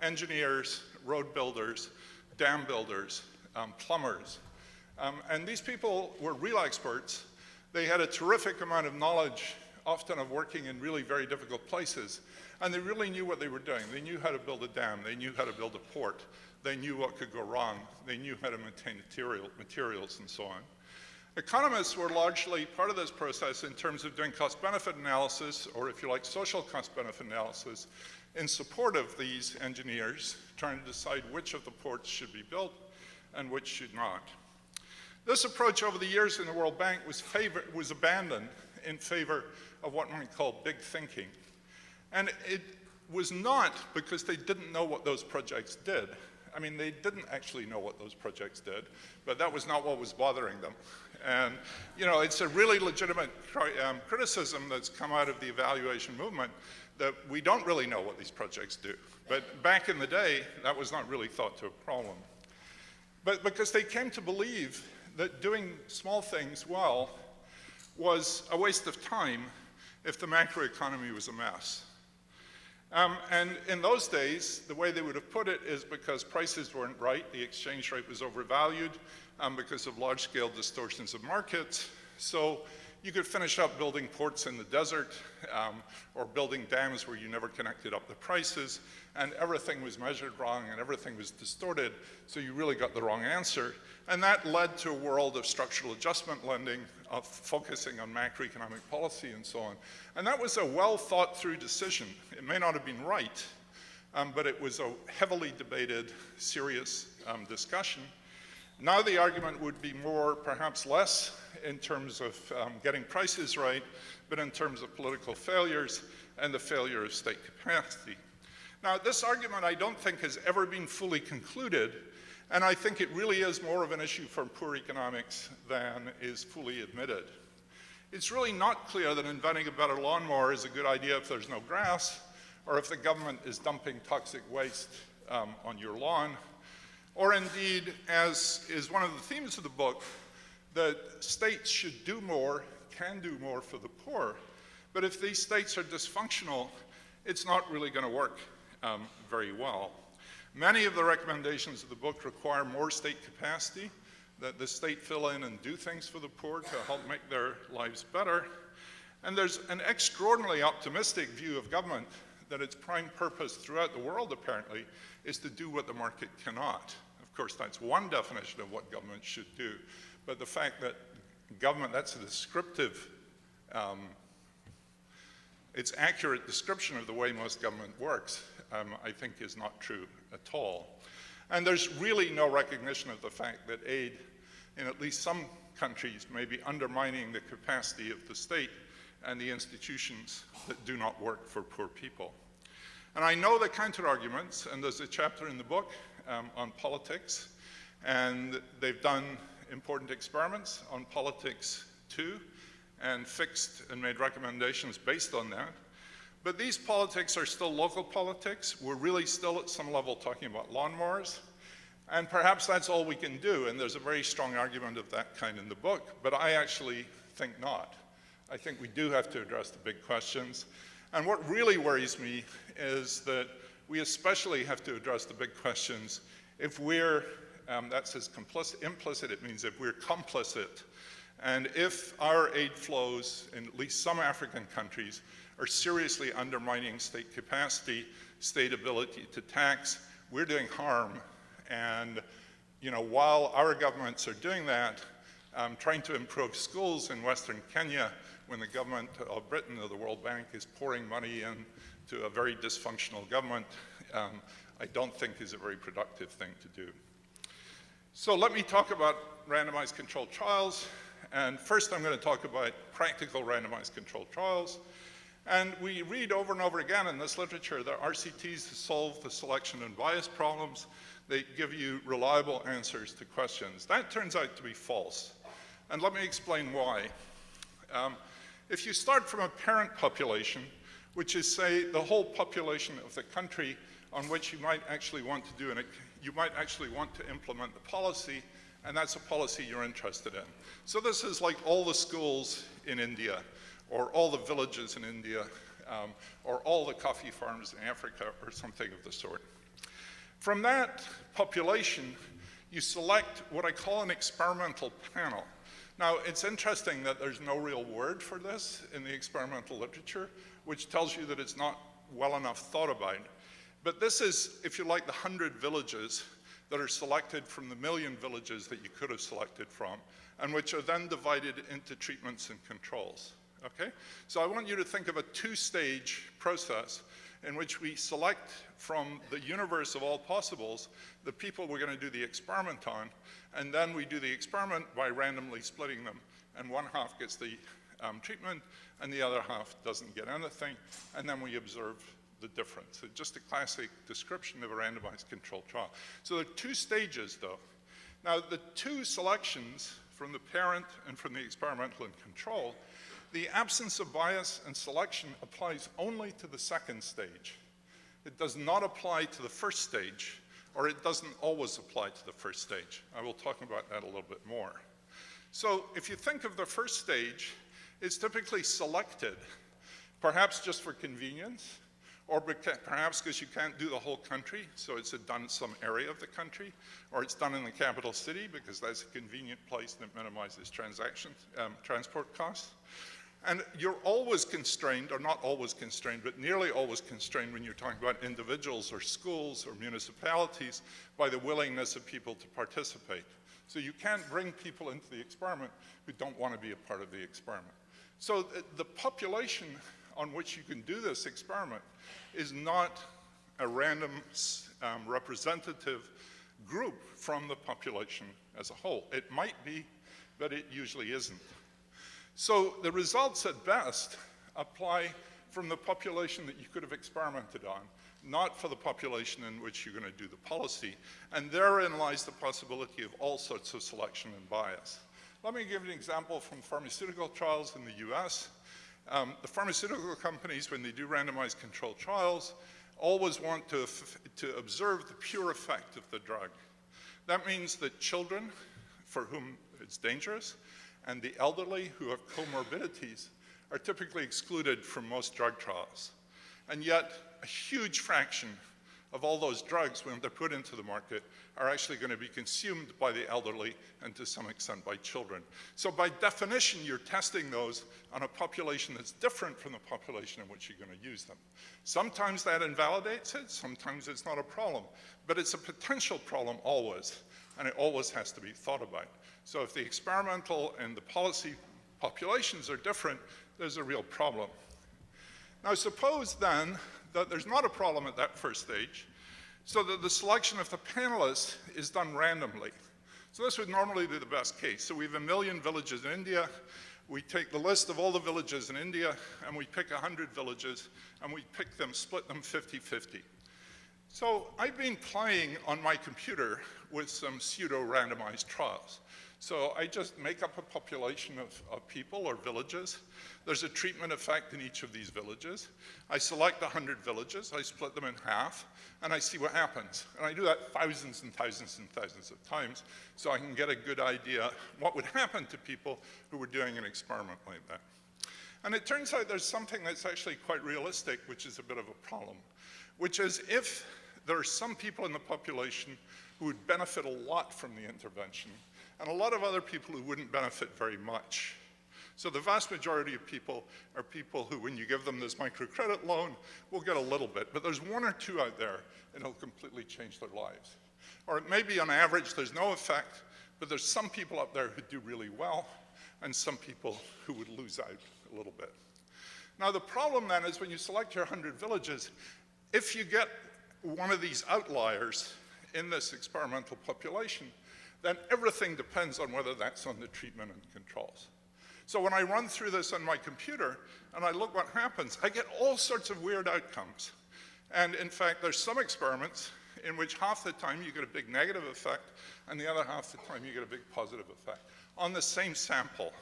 engineers, road builders, dam builders, plumbers. And these people were real experts. They had a terrific amount of knowledge, often of working in really very difficult places. And they really knew what they were doing. They knew how to build a dam. They knew how to build a port. They knew what could go wrong. They knew how to maintain materials and so on. Economists were largely part of this process in terms of doing cost-benefit analysis, or if you like, social cost-benefit analysis, in support of these engineers trying to decide which of the ports should be built and which should not. This approach over the years in the World Bank was abandoned in favor of what one might call big thinking. And it was not because they didn't know what those projects did. I mean, they didn't actually know what those projects did, but that was not what was bothering them. And, you know, it's a really legitimate criticism that's come out of the evaluation movement that we don't really know what these projects do. But back in the day, that was not really thought to a problem. But because they came to believe that doing small things well was a waste of time if the macroeconomy was a mess. And in those days, the way they would have put it is because prices weren't right, the exchange rate was overvalued because of large-scale distortions of markets. So you could finish up building ports in the desert or building dams where you never connected up the prices, and everything was measured wrong and everything was distorted, so you really got the wrong answer. And that led to a world of structural adjustment lending, of focusing on macroeconomic policy and so on. And that was a well thought through decision. It may not have been right, but it was a heavily debated, serious discussion. Now the argument would be more, perhaps less, in terms of getting prices right, but in terms of political failures and the failure of state capacity. Now this argument I don't think has ever been fully concluded, and I think it really is more of an issue for poor economics than is fully admitted. It's really not clear that inventing a better lawnmower is a good idea if there's no grass, or if the government is dumping toxic waste on your lawn, or indeed, as is one of the themes of the book, that states should do more, can do more for the poor. But if these states are dysfunctional, it's not really going to work very well. Many of the recommendations of the book require more state capacity, that the state fill in and do things for the poor to help make their lives better. And there's an extraordinarily optimistic view of government that its prime purpose throughout the world, apparently, is to do what the market cannot. Of course, that's one definition of what government should do. But the fact that government, that's a descriptive, it's accurate description of the way most government works, I think is not true at all. And there's really no recognition of the fact that aid in at least some countries may be undermining the capacity of the state and the institutions that do not work for poor people. And I know the counter-arguments, and there's a chapter in the book on politics, and they've done important experiments on politics too, and fixed and made recommendations based on that. But these politics are still local politics. We're really still at some level talking about lawnmowers. And perhaps that's all we can do. And there's a very strong argument of that kind in the book. But I actually think not. I think we do have to address the big questions. And what really worries me is that we especially have to address the big questions if we're, that says implicit, it means if we're complicit. And if our aid flows in at least some African countries are seriously undermining state capacity, state ability to tax, we're doing harm. And you know, while our governments are doing that, trying to improve schools in Western Kenya, when the government of Britain or the World Bank is pouring money into a very dysfunctional government, I don't think is a very productive thing to do. So let me talk about randomized controlled trials. And first I'm going to talk about practical randomized controlled trials. And we read over and over again in this literature that RCTs solve the selection and bias problems. They give you reliable answers to questions. That turns out to be false. And let me explain why. If you start from a parent population, which is, say, the whole population of the country on which you might actually want to do, and you might actually want to implement the policy, and that's a policy you're interested in. So this is like all the schools in India, or all the villages in India, or all the coffee farms in Africa, or something of the sort. From that population, you select what I call an experimental panel. Now, it's interesting that there's no real word for this in the experimental literature, which tells you that it's not well enough thought about. But this is, if you like, the 100 villages that are selected from the 1,000,000 villages that you could have selected from, and which are then divided into treatments and controls. Okay? So I want you to think of a two-stage process in which we select from the universe of all possibles the people we're going to do the experiment on, and then we do the experiment by randomly splitting them, and one half gets the treatment, and the other half doesn't get anything, and then we observe the difference. So just a classic description of a randomized controlled trial. So there are two stages, though. Now, the two selections from the parent and from the experimental and control, the absence of bias and selection applies only to the second stage. It does not apply to the first stage, or it doesn't always apply to the first stage. I will talk about that a little bit more. So if you think of the first stage, it's typically selected, perhaps just for convenience, or perhaps because you can't do the whole country, so it's done in some area of the country, or it's done in the capital city because that's a convenient place that minimizes transport costs. And you're always constrained, or not always constrained, but nearly always constrained when you're talking about individuals or schools or municipalities by the willingness of people to participate. So you can't bring people into the experiment who don't want to be a part of the experiment. So the population on which you can do this experiment is not a random representative group from the population as a whole. It might be, but it usually isn't. So the results at best apply from the population that you could have experimented on, not for the population in which you're going to do the policy. And therein lies the possibility of all sorts of selection and bias. Let me give you an example from pharmaceutical trials in the US. The pharmaceutical companies, when they do randomized controlled trials, always want to observe the pure effect of the drug. That means that children, for whom it's dangerous, and the elderly who have comorbidities are typically excluded from most drug trials. And yet, a huge fraction of all those drugs, when they're put into the market, are actually going to be consumed by the elderly and to some extent by children. So by definition, you're testing those on a population that's different from the population in which you're going to use them. Sometimes that invalidates it, sometimes it's not a problem, but it's a potential problem always, and it always has to be thought about. So if the experimental and the policy populations are different, there's a real problem. Now suppose then that there's not a problem at that first stage, so that the selection of the panelists is done randomly. So this would normally be the best case. So we have 1 million villages in India. We take the list of all the villages in India, and we pick 100 villages, and we pick them, split them 50-50. So I've been playing on my computer with some pseudo-randomized trials. So I just make up a population of people or villages. There's a treatment effect in each of these villages. I select 100 villages, I split them in half, and I see what happens. And I do that thousands and thousands and thousands of times, so I can get a good idea what would happen to people who were doing an experiment like that. And it turns out there's something that's actually quite realistic, which is a bit of a problem, which is if there are some people in the population who would benefit a lot from the intervention, and a lot of other people who wouldn't benefit very much. So the vast majority of people are people who, when you give them this microcredit loan, will get a little bit, but there's one or two out there and it'll completely change their lives. Or it may be on average there's no effect, but there's some people up there who do really well and some people who would lose out a little bit. Now the problem then is when you select your 100 villages, if you get one of these outliers in this experimental population, then everything depends on whether that's on the treatment and controls. So when I run through this on my computer and I look what happens, I get all sorts of weird outcomes. And in fact, there's some experiments in which half the time you get a big negative effect and the other half the time you get a big positive effect on the same sample.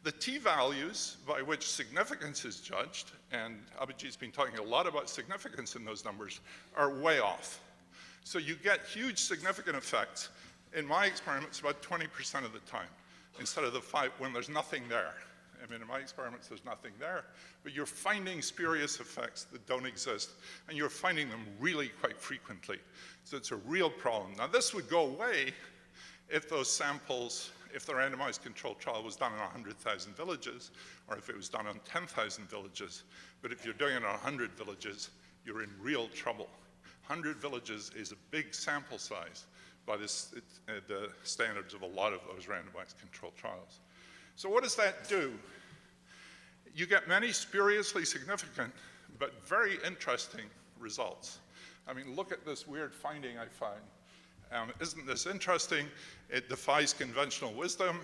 The t-values by which significance is judged, and Abhijit's been talking a lot about significance in those numbers, are way off. So you get huge significant effects. In my experiments, about 20% of the time, instead of the 5 when there's nothing there. I mean, in my experiments, there's nothing there, but you're finding spurious effects that don't exist, and you're finding them really quite frequently. So it's a real problem. Now, this would go away if those samples, if the randomized controlled trial was done in 100,000 villages, or if it was done on 10,000 villages. But if you're doing it on 100 villages, you're in real trouble. 100 villages is a big sample size by the standards of a lot of those randomized controlled trials. So what does that do? You get many spuriously significant, but very interesting results. I mean, look at this weird finding I found. Isn't this interesting? It defies conventional wisdom.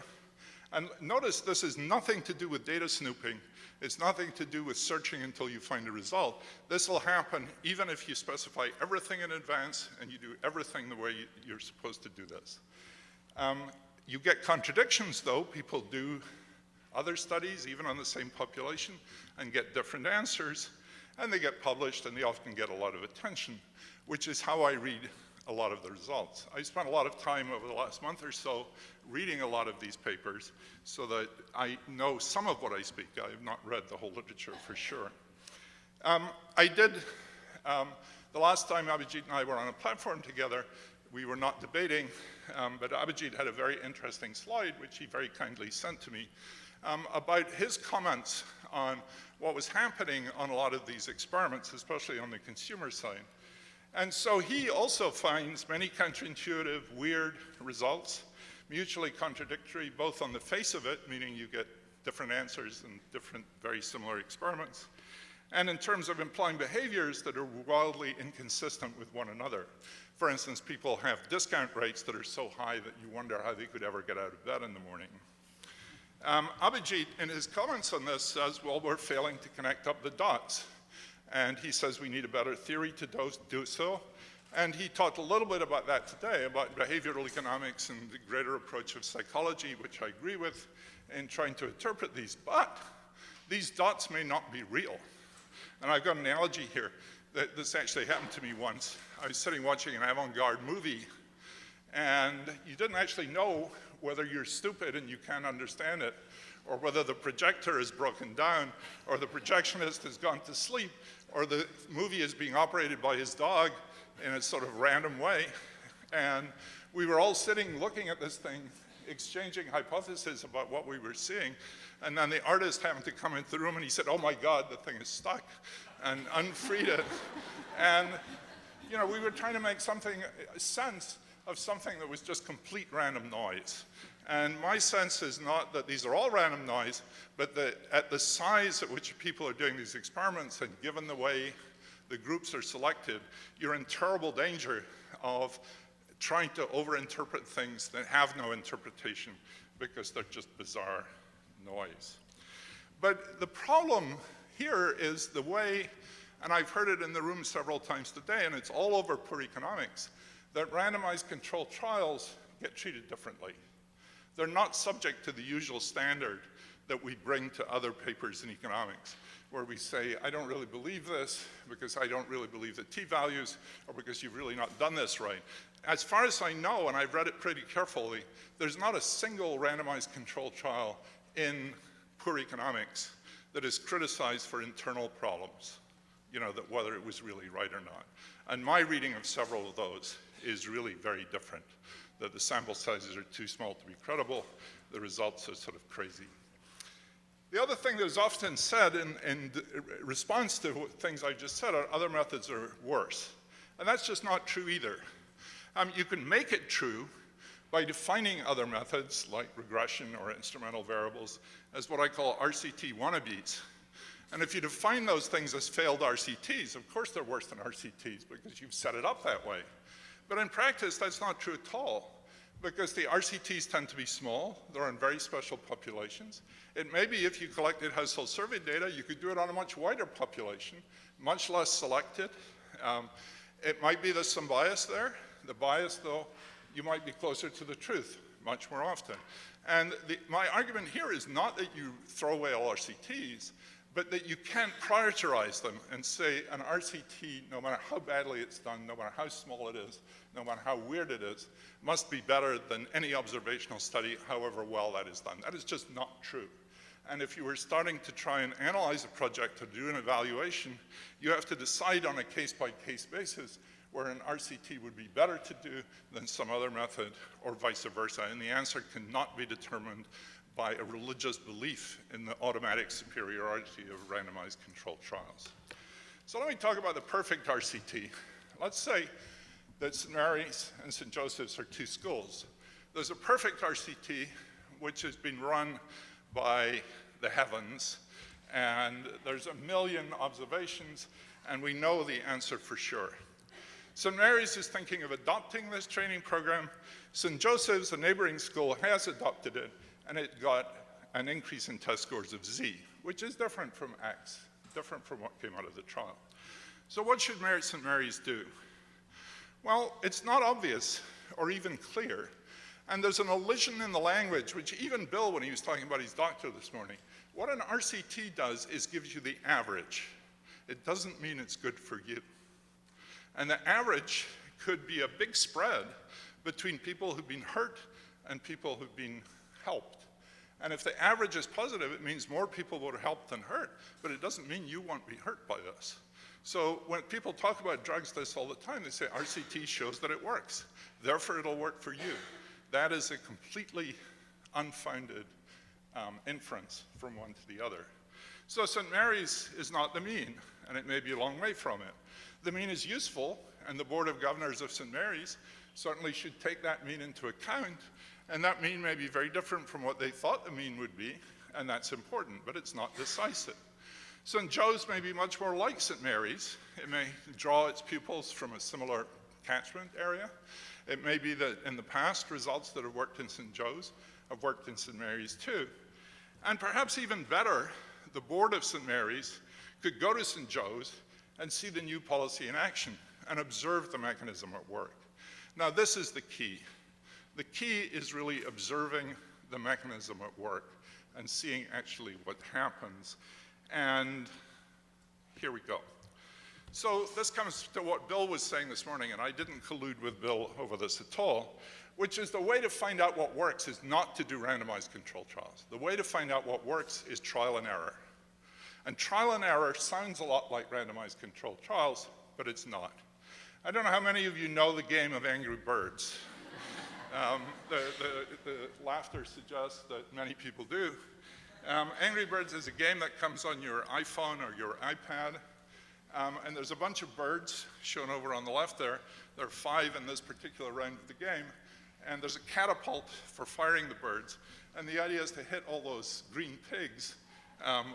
And notice this is nothing to do with data snooping. It's nothing to do with searching until you find a result. This will happen even if you specify everything in advance and you do everything the way you're supposed to do this. You get contradictions, though. People do other studies, even on the same population, and get different answers, and they get published, and they often get a lot of attention, which is how I read a lot of the results. I spent a lot of time over the last month or so reading a lot of these papers so that I know some of what I speak. I have not read the whole literature for sure. The last time Abhijit and I were on a platform together, we were not debating, but Abhijit had a very interesting slide, which he very kindly sent to me, about his comments on what was happening on a lot of these experiments, especially on the consumer side. And so he also finds many counterintuitive, weird results, mutually contradictory, both on the face of it, meaning you get different answers in different, very similar experiments, and in terms of employing behaviors that are wildly inconsistent with one another. For instance, people have discount rates that are so high that you wonder how they could ever get out of bed in the morning. Abhijit, in his comments on this, says, well, we're failing to connect up the dots. And he says we need a better theory to do so. And he talked a little bit about that today, about behavioral economics and the greater approach of psychology, which I agree with, in trying to interpret these. But these dots may not be real. And I've got an analogy here. That this actually happened to me once. I was sitting watching an avant-garde movie, and you didn't actually know whether you're stupid and you can't understand it, or whether the projector is broken down, or the projectionist has gone to sleep, or the movie is being operated by his dog in a sort of random way. And we were all sitting looking at this thing, exchanging hypotheses about what we were seeing, and then the artist happened to come into the room and he said, oh my God, the thing is stuck, and unfreed it. And you know, we were trying to make sense of something that was just complete random noise. And my sense is not that these are all random noise, but that at the size at which people are doing these experiments, and given the way the groups are selected, you're in terrible danger of trying to overinterpret things that have no interpretation because they're just bizarre noise. But the problem here is the way, and I've heard it in the room several times today, and it's all over poor economics, that randomized controlled trials get treated differently. They're not subject to the usual standard that we bring to other papers in economics, where we say, I don't really believe this because I don't really believe the t-values, or because you've really not done this right. As far as I know, and I've read it pretty carefully, there's not a single randomized controlled trial in poor economics that is criticized for internal problems, you know, that whether it was really right or not. And my reading of several of those is really very different, that the sample sizes are too small to be credible, the results are sort of crazy. The other thing that is often said in response to things I just said are other methods are worse. And that's just not true either. You can make it true by defining other methods like regression or instrumental variables as what I call RCT wannabes. And if you define those things as failed RCTs, of course they're worse than RCTs because you've set it up that way. But in practice, that's not true at all, because the RCTs tend to be small. They're in very special populations. It may be if you collected household survey data, you could do it on a much wider population, much less selected. It might be there's some bias there. The bias, though, you might be closer to the truth much more often. And my argument here is not that you throw away all RCTs, but that you can't prioritize them and say an RCT, no matter how badly it's done, no matter how small it is, no matter how weird it is, must be better than any observational study, however well that is done. That is just not true. And if you were starting to try and analyze a project or do an evaluation, you have to decide on a case-by-case basis where an RCT would be better to do than some other method, or vice versa. And the answer cannot be determined by a religious belief in the automatic superiority of randomized controlled trials. So let me talk about the perfect RCT. Let's say that St. Mary's and St. Joseph's are two schools. There's a perfect RCT which has been run by the heavens, And there's a million observations, and we know the answer for sure. St. Mary's is thinking of adopting this training program. St. Joseph's, a neighboring school, has adopted it, and it got an increase in test scores of Z, which is different from X, different from what came out of the trial. So what should St. Mary's do? Well, it's not obvious or even clear. And there's an elision in the language, which even Bill, when he was talking about his doctor this morning, what an RCT does is gives you the average. It doesn't mean it's good for you. And the average could be a big spread between people who've been hurt and people who've been helped. And if the average is positive, it means more people would have helped than hurt, but it doesn't mean you won't be hurt by this. So when people talk about drugs this all the time, they say RCT shows that it works, therefore it'll work for you. That is a completely unfounded inference from one to the other. So St. Mary's is not the mean, and it may be a long way from it. The mean is useful, and the Board of Governors of St. Mary's certainly should take that mean into account, and that mean may be very different from what they thought the mean would be, and that's important, but it's not decisive. St. Joe's may be much more like St. Mary's. It may draw its pupils from a similar catchment area. It may be that in the past, results that have worked in St. Joe's have worked in St. Mary's too. And perhaps even better, the board of St. Mary's could go to St. Joe's and see the new policy in action and observe the mechanism at work. Now, this is the key. The key is really observing the mechanism at work and seeing actually what happens. And here we go. So this comes to what Bill was saying this morning, and I didn't collude with Bill over this at all, which is the way to find out what works is not to do randomized controlled trials. The way to find out what works is trial and error. And trial and error sounds a lot like randomized controlled trials, but it's not. I don't know how many of you know the game of Angry Birds. The laughter suggests that many people do. Angry Birds is a game that comes on your iPhone or your iPad, and there's a bunch of birds shown over on the left there. There are 5 in this particular round of the game, and there's a catapult for firing the birds, and the idea is to hit all those green pigs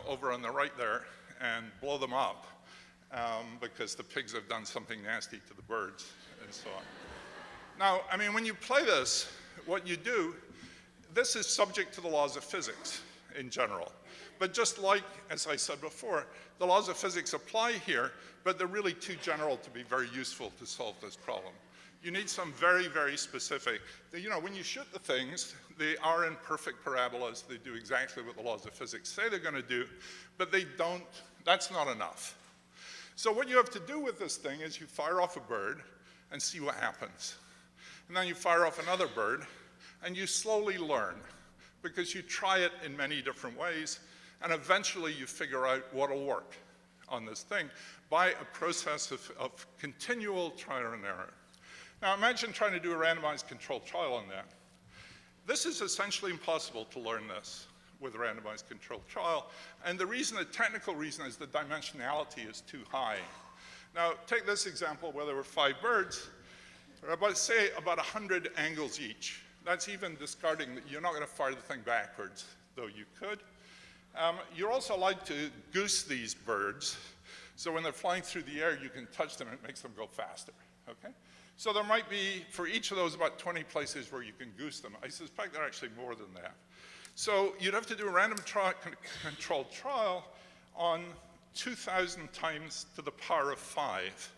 over on the right there and blow them up because the pigs have done something nasty to the birds and so on. Now, I mean, when you play this, what you do, this is subject to the laws of physics in general. But just like, as I said before, the laws of physics apply here, but they're really too general to be very useful to solve this problem. You need some very, very specific. You know, when you shoot the things, they are in perfect parabolas. They do exactly what the laws of physics say they're going to do, but they don't, that's not enough. So what you have to do with this thing is you fire off a bird and see what happens. And then you fire off another bird, and you slowly learn, because you try it in many different ways, and eventually you figure out what'll work on this thing by a process of continual trial and error. Now imagine trying to do a randomized controlled trial on that. This is essentially impossible to learn this with a randomized controlled trial, and the reason, the technical reason, is the dimensionality is too high. Now take this example where there were 5 birds. There are about, say, about 100 angles each. That's even discarding that you're not going to fire the thing backwards, though you could. You're also allowed to goose these birds, so when they're flying through the air, you can touch them and it makes them go faster, okay? So there might be, for each of those, about 20 places where you can goose them. I suspect there are actually more than that. So you'd have to do a random controlled trial on 2,000 times to the power of 5.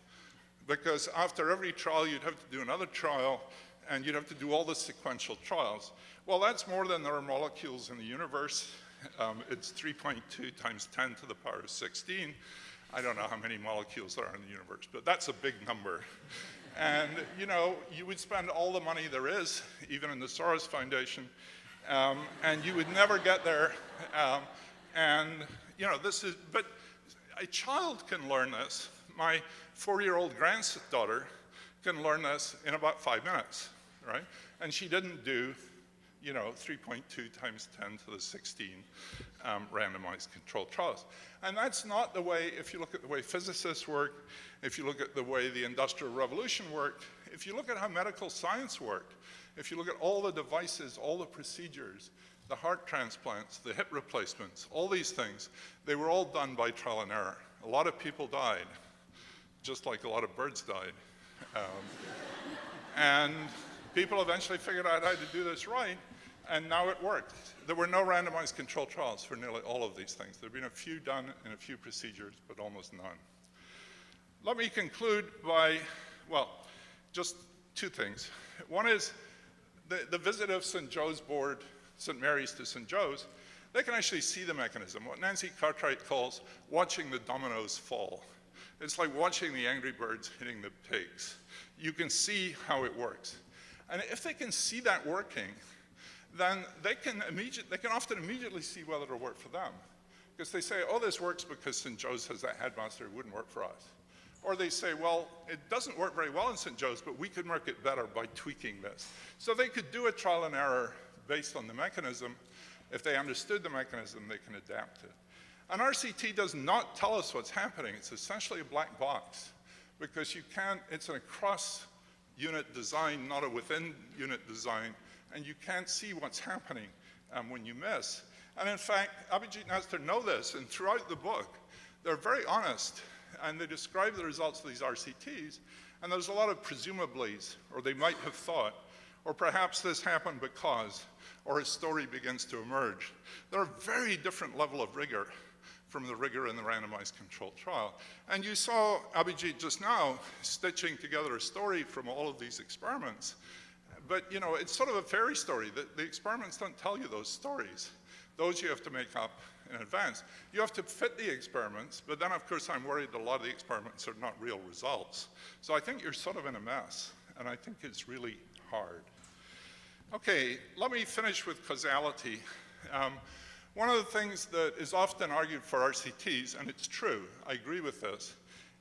Because after every trial, you'd have to do another trial, and you'd have to do all the sequential trials. Well, that's more than there are molecules in the universe. It's 3.2 times 10 to the power of 16. I don't know how many molecules there are in the universe, but that's a big number. And, you know, you would spend all the money there is, even in the Soros Foundation, and you would never get there. And, you know, this is, but a child can learn this. My 4-year-old granddaughter can learn this in about 5 minutes, right? And she didn't do, you know, 3.2 times 10 to the 16 randomized controlled trials. And that's not the way, if you look at the way physicists work, if you look at the way the Industrial Revolution worked, if you look at how medical science worked, if you look at all the devices, all the procedures, the heart transplants, the hip replacements, all these things, they were all done by trial and error. A lot of people died, just like a lot of birds died. And people eventually figured out how to do this right, and now it worked. There were no randomized controlled trials for nearly all of these things. There have been a few done in a few procedures, but almost none. Let me conclude by, well, just two things. One is the visit of St. Joe's board, St. Mary's to St. Joe's, they can actually see the mechanism, what Nancy Cartwright calls watching the dominoes fall. It's like watching the Angry Birds hitting the pigs. You can see how it works. And if they can see that working, then they can often immediately see whether it'll work for them. Because they say, oh, this works because St. Joe's has that headmaster, it wouldn't work for us. Or they say, well, it doesn't work very well in St. Joe's, but we could make it better by tweaking this. So they could do a trial and error based on the mechanism. If they understood the mechanism, they can adapt it. An RCT does not tell us what's happening. It's essentially a black box, because you can't, it's an across-unit design, not a within-unit design, and you can't see what's happening when you miss. And in fact, Abhijit and Esther know this, and throughout the book, they're very honest, and they describe the results of these RCTs, and there's a lot of presumablys, or they might have thought, or perhaps this happened because, or a story begins to emerge. They're a very different level of rigor from the rigor in the randomized controlled trial. And you saw Abhijit just now stitching together a story from all of these experiments. But you know, it's sort of a fairy story. The experiments don't tell you those stories. Those you have to make up in advance. You have to fit the experiments, but then of course I'm worried a lot of the experiments are not real results. So I think you're sort of in a mess, and I think it's really hard. Okay, let me finish with causality. One of the things that is often argued for RCTs, and it's true, I agree with this,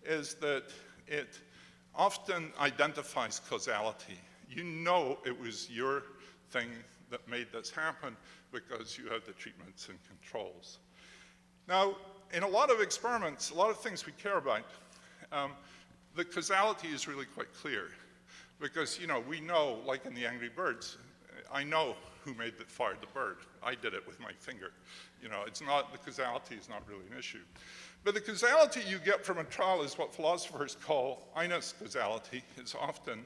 is that it often identifies causality. You know it was your thing that made this happen because you have the treatments and controls. Now, in a lot of experiments, a lot of things we care about, the causality is really quite clear. Because, you know, we know, like in the Angry Birds, I know who fired the bird. I did it with my finger. You know, it's not, the causality is not really an issue. But the causality you get from a trial is what philosophers call Inus causality. It's often,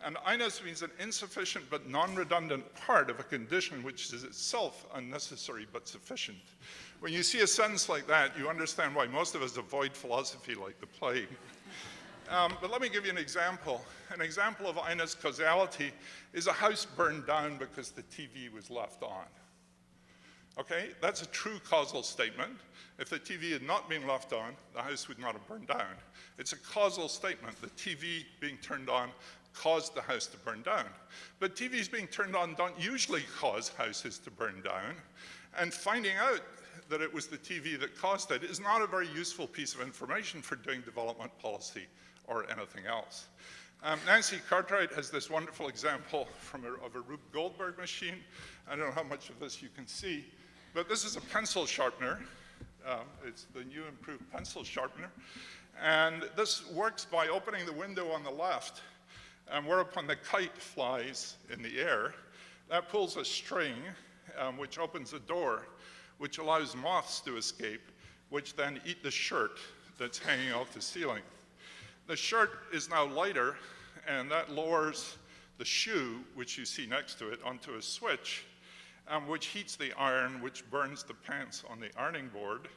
and Inus means an insufficient but non-redundant part of a condition which is itself unnecessary but sufficient. When you see a sentence like that, you understand why most of us avoid philosophy like the plague. But let me give you an example. An example of Inus causality is a house burned down because the TV was left on. Okay, that's a true causal statement. If the TV had not been left on, the house would not have burned down. It's a causal statement. The TV being turned on caused the house to burn down. But TVs being turned on don't usually cause houses to burn down. And finding out that it was the TV that caused it is not a very useful piece of information for doing development policy or anything else. Nancy Cartwright has this wonderful example of a Rube Goldberg machine. I don't know how much of this you can see, but this is a pencil sharpener. It's the new improved pencil sharpener. And this works by opening the window on the left, and whereupon the kite flies in the air. That pulls a string, which opens a door, which allows moths to escape, which then eat the shirt that's hanging off the ceiling. The shirt is now lighter, and that lowers the shoe, which you see next to it, onto a switch, which heats the iron, which burns the pants on the ironing board.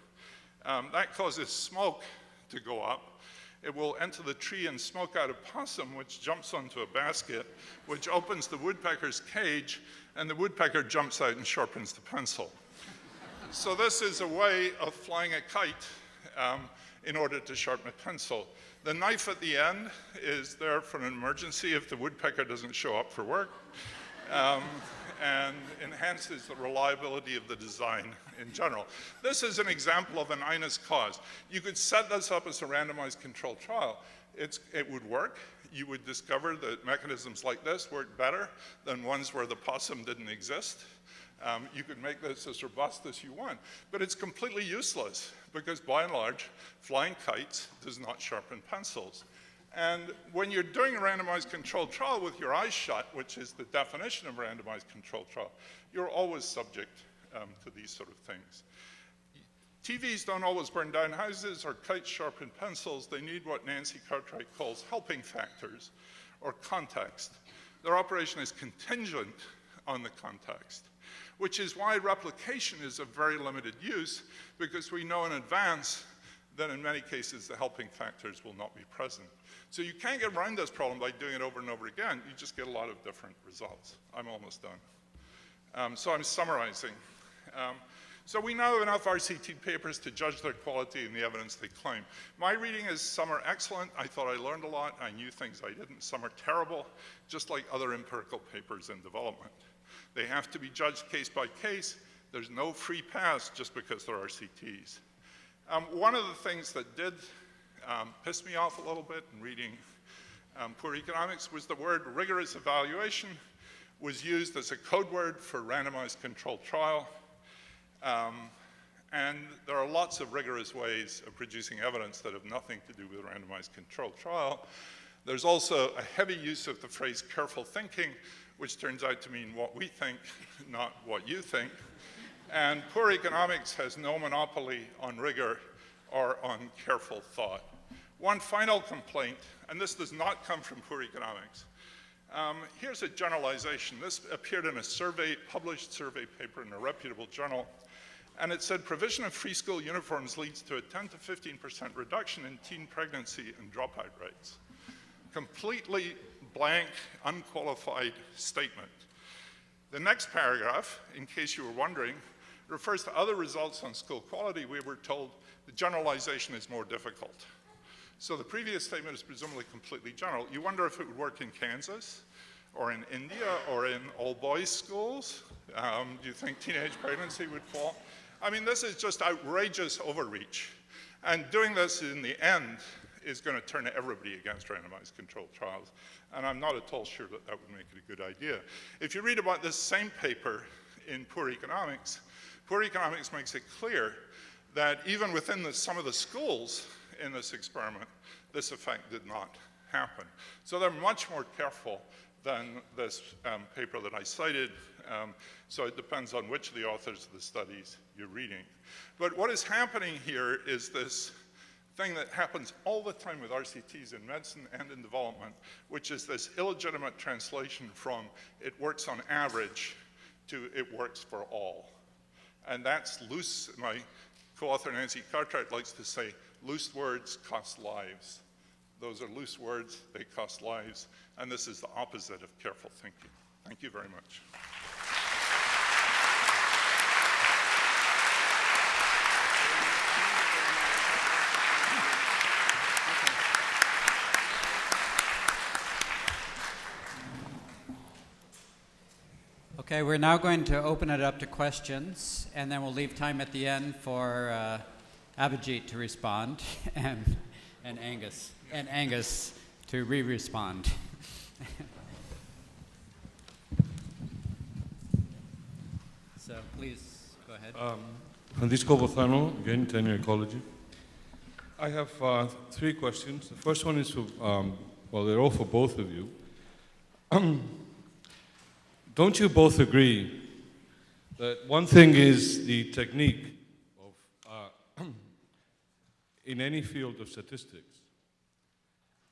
That causes smoke to go up. It will enter the tree and smoke out a possum, which jumps onto a basket, which opens the woodpecker's cage, and the woodpecker jumps out and sharpens the pencil. So this is a way of flying a kite in order to sharpen a pencil. The knife at the end is there for an emergency if the woodpecker doesn't show up for work, and enhances the reliability of the design in general. This is an example of an Inus cause. You could set this up as a randomized controlled trial. It would work. You would discover that mechanisms like this work better than ones where the possum didn't exist. You could make this as robust as you want, but it's completely useless because by and large, flying kites does not sharpen pencils. And when you're doing a randomized controlled trial with your eyes shut, which is the definition of randomized controlled trial, you're always subject to these sort of things. TVs don't always burn down houses or kites sharpen pencils. They need what Nancy Cartwright calls helping factors or context. Their operation is contingent on the context, which is why replication is of very limited use, because we know in advance that in many cases the helping factors will not be present. So you can't get around this problem by doing it over and over again. You just get a lot of different results. I'm almost done. So I'm summarizing. So we now have enough RCT papers to judge their quality and the evidence they claim. My reading is some are excellent. I thought I learned a lot. I knew things I didn't. Some are terrible, just like other empirical papers in development. They have to be judged case by case. There's no free pass just because they're RCTs. One of the things that did piss me off a little bit in reading poor economics was the word rigorous evaluation was used as a code word for randomized controlled trial. And there are lots of rigorous ways of producing evidence that have nothing to do with a randomized controlled trial. There's also a heavy use of the phrase careful thinking, which turns out to mean what we think, not what you think. And poor economics has no monopoly on rigor or on careful thought. One final complaint, and this does not come from poor economics. Here's a generalization. This appeared in a survey, published survey paper in a reputable journal, and it said provision of free school uniforms leads to a 10 to 15% reduction in teen pregnancy and dropout rates. Completely blank, unqualified statement. The next paragraph, in case you were wondering, refers to other results on school quality. We were told the generalization is more difficult. So the previous statement is presumably completely general. You wonder if it would work in Kansas, or in India, or in all-boys schools? Do you think teenage pregnancy would fall? I mean, this is just outrageous overreach. And doing this in the end is going to turn everybody against randomized controlled trials. And I'm not at all sure that that would make it a good idea. If you read about this same paper in Poor Economics makes it clear that even within some of the schools in this experiment, this effect did not happen. So they're much more careful than this paper that I cited. So it depends on which of the authors of the studies you're reading. But what is happening here is this thing that happens all the time with RCTs in medicine and in development, which is this illegitimate translation from it works on average to it works for all. And that's loose. My co-author Nancy Cartwright likes to say, loose words cost lives. Those are loose words, they cost lives, and this is the opposite of careful thinking. Thank you very much. Okay, we're now going to open it up to questions, and then we'll leave time at the end for Abhijit to respond, and Angus to re-respond. So please go ahead. Francisco Bozano, again, tenure ecology. I have 3 questions. The first one is, well, they're all for both of you. Don't you both agree that one thing is the technique of, in any field of statistics,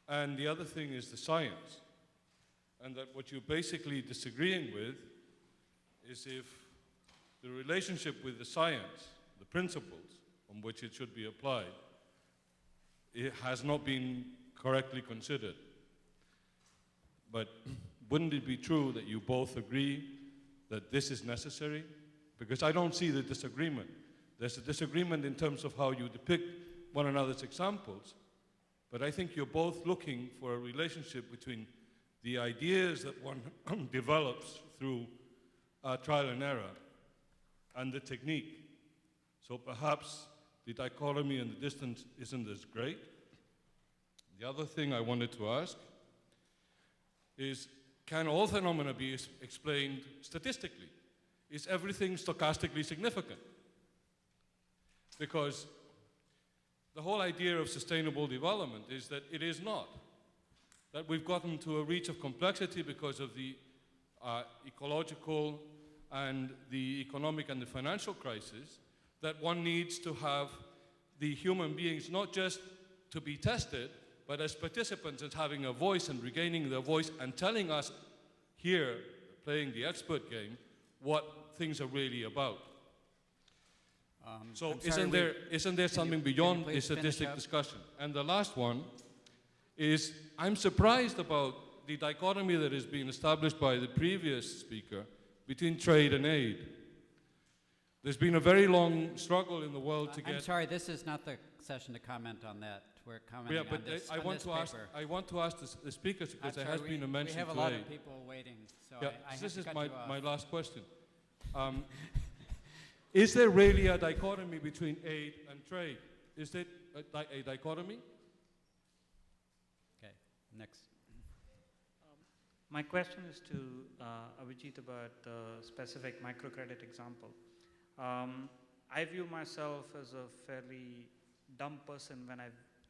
and the other thing is the science, and that what you're basically disagreeing with is if the relationship with the science, the principles on which it should be applied, it has not been correctly considered. But wouldn't it be true that you both agree that this is necessary? Because I don't see the disagreement. There's a disagreement in terms of how you depict one another's examples, but I think you're both looking for a relationship between the ideas that one develops through trial and error and the technique. So perhaps the dichotomy and the distance isn't as great. The other thing I wanted to ask is, can all phenomena be explained statistically? Is everything stochastically significant? Because the whole idea of sustainable development is that it is not. that we've gotten to a reach of complexity because of the ecological and the economic and the financial crisis, that one needs to have the human beings not just to be tested, but as participants as having a voice and regaining their voice and telling us here, playing the expert game, what things are really about. So I'm sorry, isn't there something can you beyond please the finish statistic up? discussion? And the last one is, I'm surprised about the dichotomy that is being established by the previous speaker between trade and aid. There's been a very long struggle in the world to get... I'm sorry, this is not the session to comment on that. We're commenting Yeah, but on this, I on want this to ask. paper. I want to ask the speakers because I'm there has sorry, been a mention we have a to lot aid. of people waiting, so Yeah, I have this to is cut my you off. my last question. Is there really a dichotomy between aid and trade? Is it a dichotomy? Okay, next. My question is to Abhijit about the specific microcredit example. I view myself as a fairly dumb person when I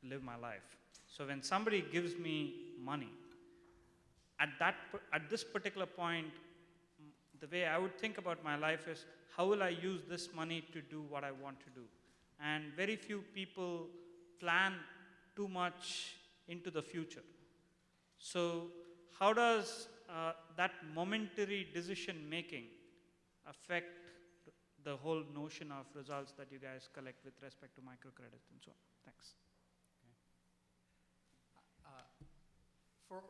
live my life. So when somebody gives me money, at this particular point, the way I would think about my life is, how will I use this money to do what I want to do? And very few people plan too much into the future. So how does that momentary decision making affect the whole notion of results that you guys collect with respect to microcredit and so on? Thanks. For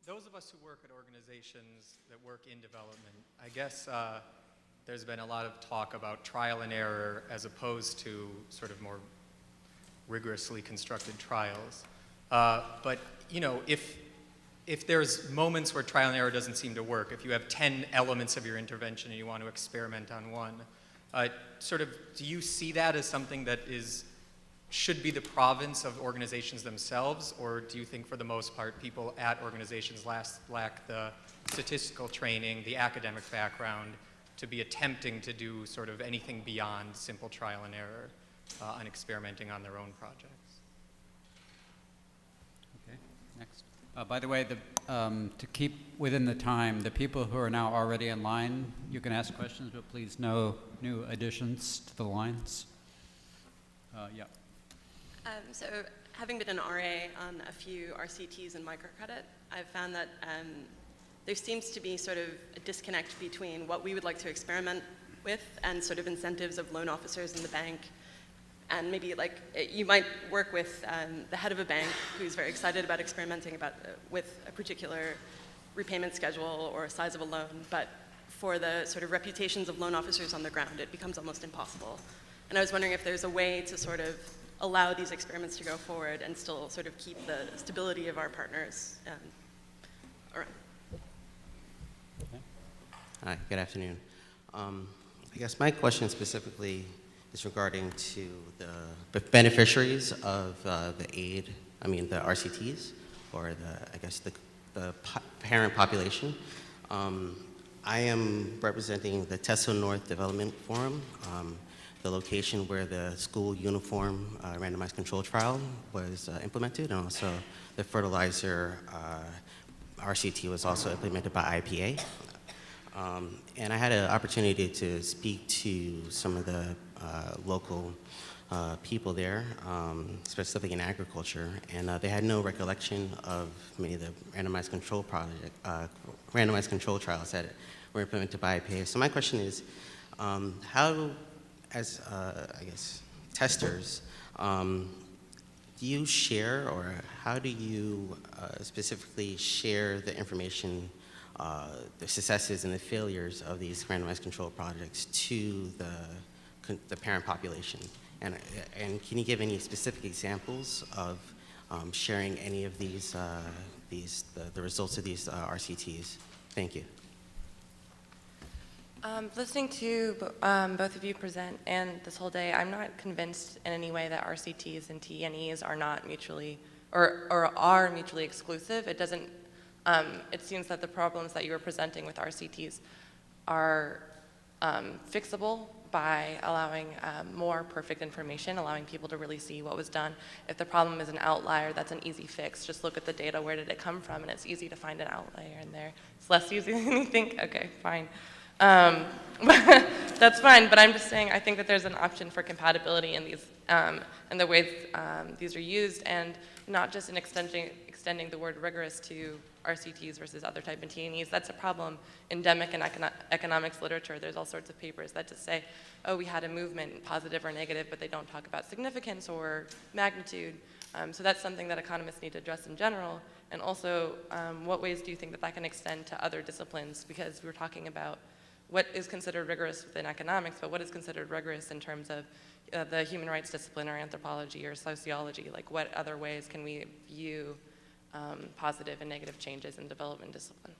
those of us who work at organizations that work in development, I guess there's been a lot of talk about trial and error as opposed to sort of more rigorously constructed trials. But you know, if there's moments where trial and error doesn't seem to work, if you have 10 elements of your intervention and you want to experiment on one, do you see that as something that should be the province of organizations themselves, or do you think for the most part people at organizations lack the statistical training, the academic background to be attempting to do sort of anything beyond simple trial and error and experimenting on their own projects? Okay, next. By the way, to keep within the time, the people who are now already in line, you can ask questions, but please no new additions to the lines. Yeah. So having been an RA on a few RCTs and microcredit, I've found that there seems to be sort of a disconnect between what we would like to experiment with and sort of incentives of loan officers in the bank. And maybe you might work with the head of a bank who's very excited about experimenting with a particular repayment schedule or size of a loan, but for the sort of reputations of loan officers on the ground, it becomes almost impossible. And I was wondering if there's a way to sort of allow these experiments to go forward and still sort of keep the stability of our partners around. Hi, good afternoon. I guess my question specifically is regarding to the beneficiaries of the aid, the RCTs, or the parent population. I am representing the Teso North Development Forum, the location where the school uniform randomized control trial was implemented, and also the fertilizer RCT was also implemented by IPA. And I had an opportunity to speak to some of the local people there, specifically in agriculture, and they had no recollection of many of the randomized control trials that were implemented by IPA. So my question is, how, as testers, do you share, or how do you specifically share the information, the successes and the failures of these randomized control projects to the parent population? And can you give any specific examples of sharing any of these, the results of these RCTs? Thank you. Listening to both of you present and this whole day, I'm not convinced in any way that RCTs and TNEs are not mutually, or are mutually exclusive. It doesn't, it seems that the problems that you were presenting with RCTs are fixable by allowing more perfect information, allowing people to really see what was done. If the problem is an outlier, that's an easy fix. Just look at the data, where did it come from, and it's easy to find an outlier in there. It's less easy than you think. Okay, fine. That's fine, but I'm just saying I think that there's an option for compatibility in these and the ways these are used, and not just in extending the word rigorous to RCTs versus other type of T&Es. That's a problem endemic in economics literature. There's all sorts of papers that just say, oh, we had a movement, positive or negative, but they don't talk about significance or magnitude. So that's something that economists need to address in general. And also, what ways do you think that that can extend to other disciplines? Because we're talking about what is considered rigorous within economics, but what is considered rigorous in terms of the human rights discipline or anthropology or sociology? Like, what other ways can we view positive and negative changes in development discipline?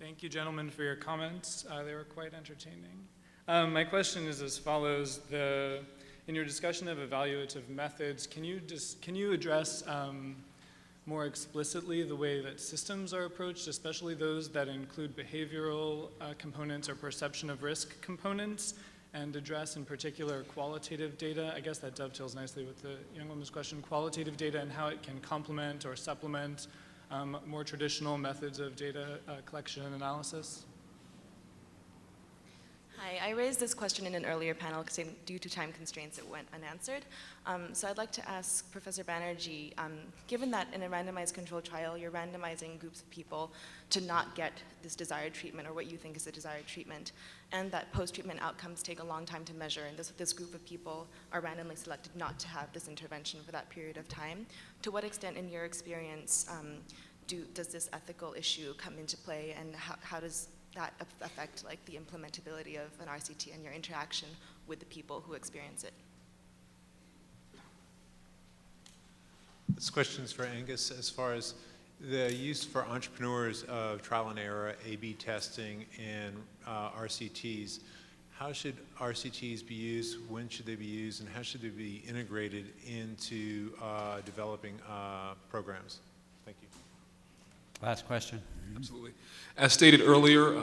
Thank you, gentlemen, for your comments. They were quite entertaining. My question is as follows. In your discussion of evaluative methods, can you address more explicitly the way that systems are approached, especially those that include behavioral components or perception of risk components, and address in particular qualitative data? I guess that dovetails nicely with the young woman's question, qualitative data and how it can complement or supplement more traditional methods of data collection and analysis. Hi, I raised this question in an earlier panel because due to time constraints it went unanswered. So I'd like to ask Professor Banerjee, given that in a randomized controlled trial you're randomizing groups of people to not get this desired treatment or what you think is the desired treatment, and that post-treatment outcomes take a long time to measure, and this group of people are randomly selected not to have this intervention for that period of time, to what extent in your experience does this ethical issue come into play, and how does that affect like the implementability of an RCT and your interaction with the people who experience it? This question is for Angus. As far as the use for entrepreneurs of trial and error, A/B testing, and RCTs, how should RCTs be used? When should they be used? And how should they be integrated into developing programs? Thank you. Last question. Absolutely. As stated earlier,